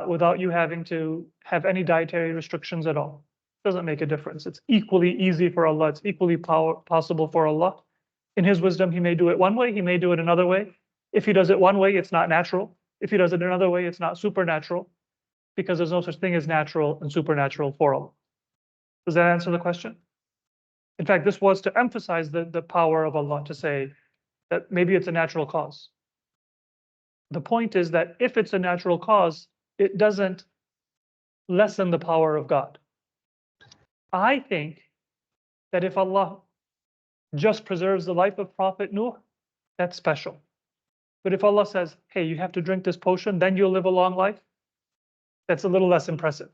without you having to have any dietary restrictions at all. Doesn't make a difference. It's equally easy for Allah. It's equally possible for Allah. In His wisdom, He may do it one way. He may do it another way. If He does it one way, it's not natural. If He does it another way, it's not supernatural, because there's no such thing as natural and supernatural for Allah. Does that answer the question? In fact, this was to emphasize the power of Allah, to say that maybe it's a natural cause. The point is that if it's a natural cause, it doesn't lessen the power of God. I think that if Allah just preserves the life of Prophet Nuh, that's special. But if Allah says, hey, you have to drink this potion, then you'll live a long life, that's a little less impressive.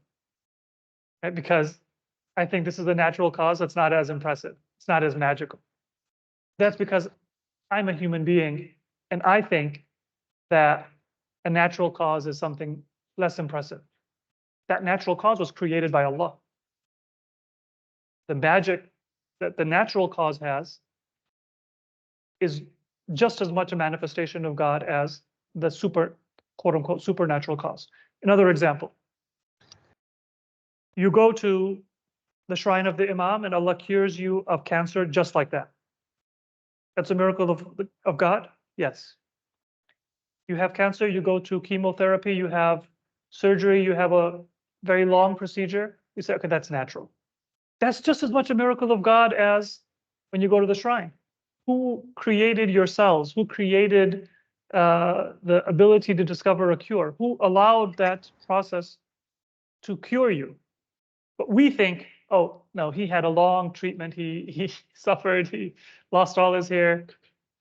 Right? Because I think this is a natural cause that's not as impressive. It's not as magical. That's because I'm a human being, and I think that a natural cause is something less impressive. That natural cause was created by Allah. The magic that the natural cause has is just as much a manifestation of God as the quote unquote, supernatural cause. Another example. You go to the shrine of the Imam and Allah cures you of cancer just like that. That's a miracle of God? Yes. You have cancer, you go to chemotherapy, you have surgery, you have a very long procedure. You say, okay, that's natural. That's just as much a miracle of God as when you go to the shrine. Who created your cells? Who created the ability to discover a cure? Who allowed that process to cure you? But we think, oh, no, he had a long treatment. He suffered. He lost all his hair.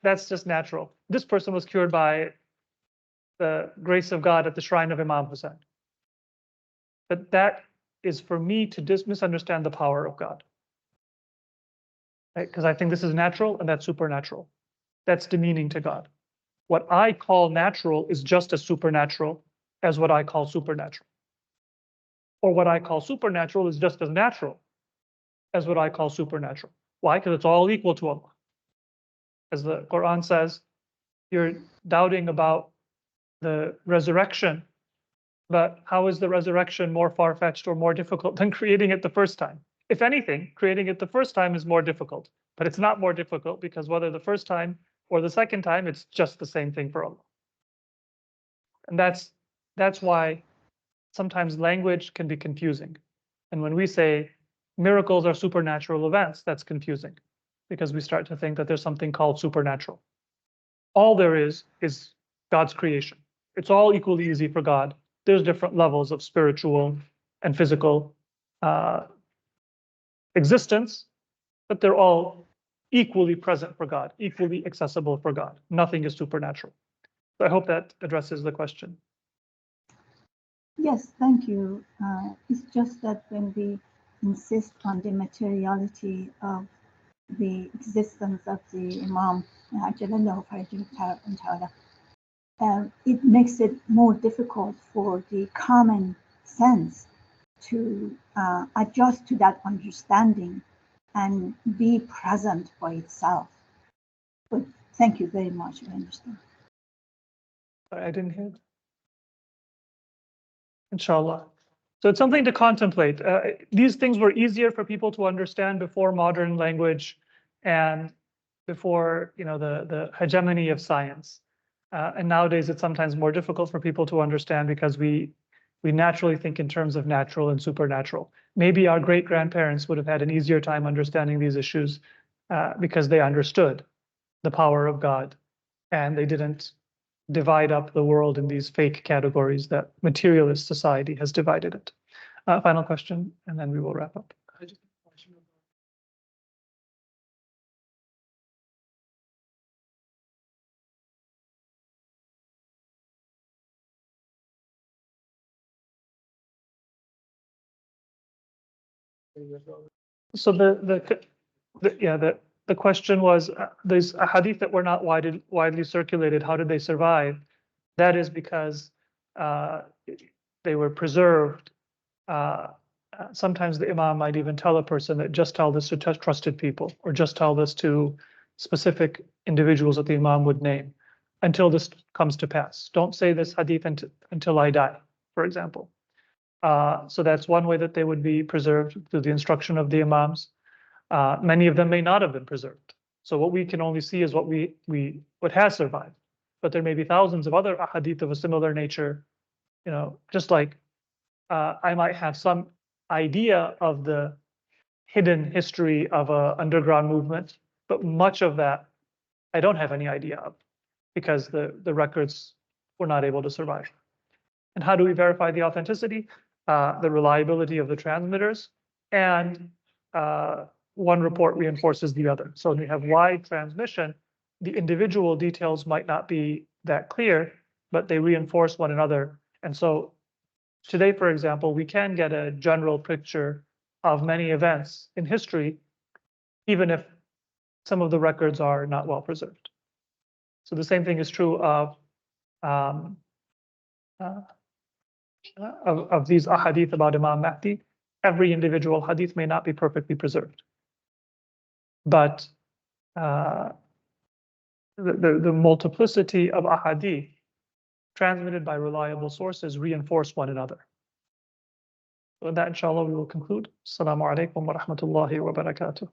That's just natural. This person was cured by the grace of God at the shrine of Imam Hussein. But that is for me to misunderstand the power of God. Right? Because I think this is natural and that's supernatural. That's demeaning to God. What I call natural is just as supernatural as what I call supernatural. Or what I call supernatural is just as natural as what I call supernatural. Why? Because it's all equal to Allah. As the Quran says, you're doubting about the resurrection, but how is the resurrection more far-fetched or more difficult than creating it the first time? If anything, creating it the first time is more difficult, but it's not more difficult because whether the first time or the second time, it's just the same thing for Allah. And that's why sometimes language can be confusing. And when we say miracles are supernatural events, that's confusing because we start to think that there's something called supernatural. All there is God's creation. It's all equally easy for God. There's different levels of spiritual and physical existence, but they're all equally present for God, equally accessible for God. Nothing is supernatural. So I hope that addresses the question. Yes, thank you. It's just that when we insist on the materiality of the existence of the Imam, it makes it more difficult for the common sense to adjust to that understanding and be present by itself. But thank you very much, I understand. I didn't hear. Inshallah. So it's something to contemplate. These things were easier for people to understand before modern language and before, you know, the hegemony of science. And nowadays it's sometimes more difficult for people to understand because we naturally think in terms of natural and supernatural. Maybe our great-grandparents would have had an easier time understanding these issues because they understood the power of God and they didn't divide up the world in these fake categories that materialist society has divided it. Final question, and then we will wrap up. So the question was these hadith that were not widely circulated. How did they survive? That is because they were preserved. Sometimes the Imam might even tell a person that just tell this to trusted people, or just tell this to specific individuals that the Imam would name, until this comes to pass. Don't say this hadith until I die, for example. So that's one way that they would be preserved through the instruction of the Imams. Many of them may not have been preserved. So what we can only see is what has survived. But there may be thousands of other hadith of a similar nature. You know, just like I might have some idea of the hidden history of an underground movement, but much of that I don't have any idea of because the records were not able to survive. And how do we verify the authenticity? The reliability of the transmitters, and one report reinforces the other. So when we have wide transmission, the individual details might not be that clear, but they reinforce one another. And so today, for example, we can get a general picture of many events in history, even if some of the records are not well preserved. So the same thing is true of these ahadith about Imam Mahdi. Every individual hadith may not be perfectly preserved, but the multiplicity of ahadith transmitted by reliable sources reinforce one another. So with that, inshallah, we will conclude. Assalamu alaikum wa rahmatullahi wa barakatuh.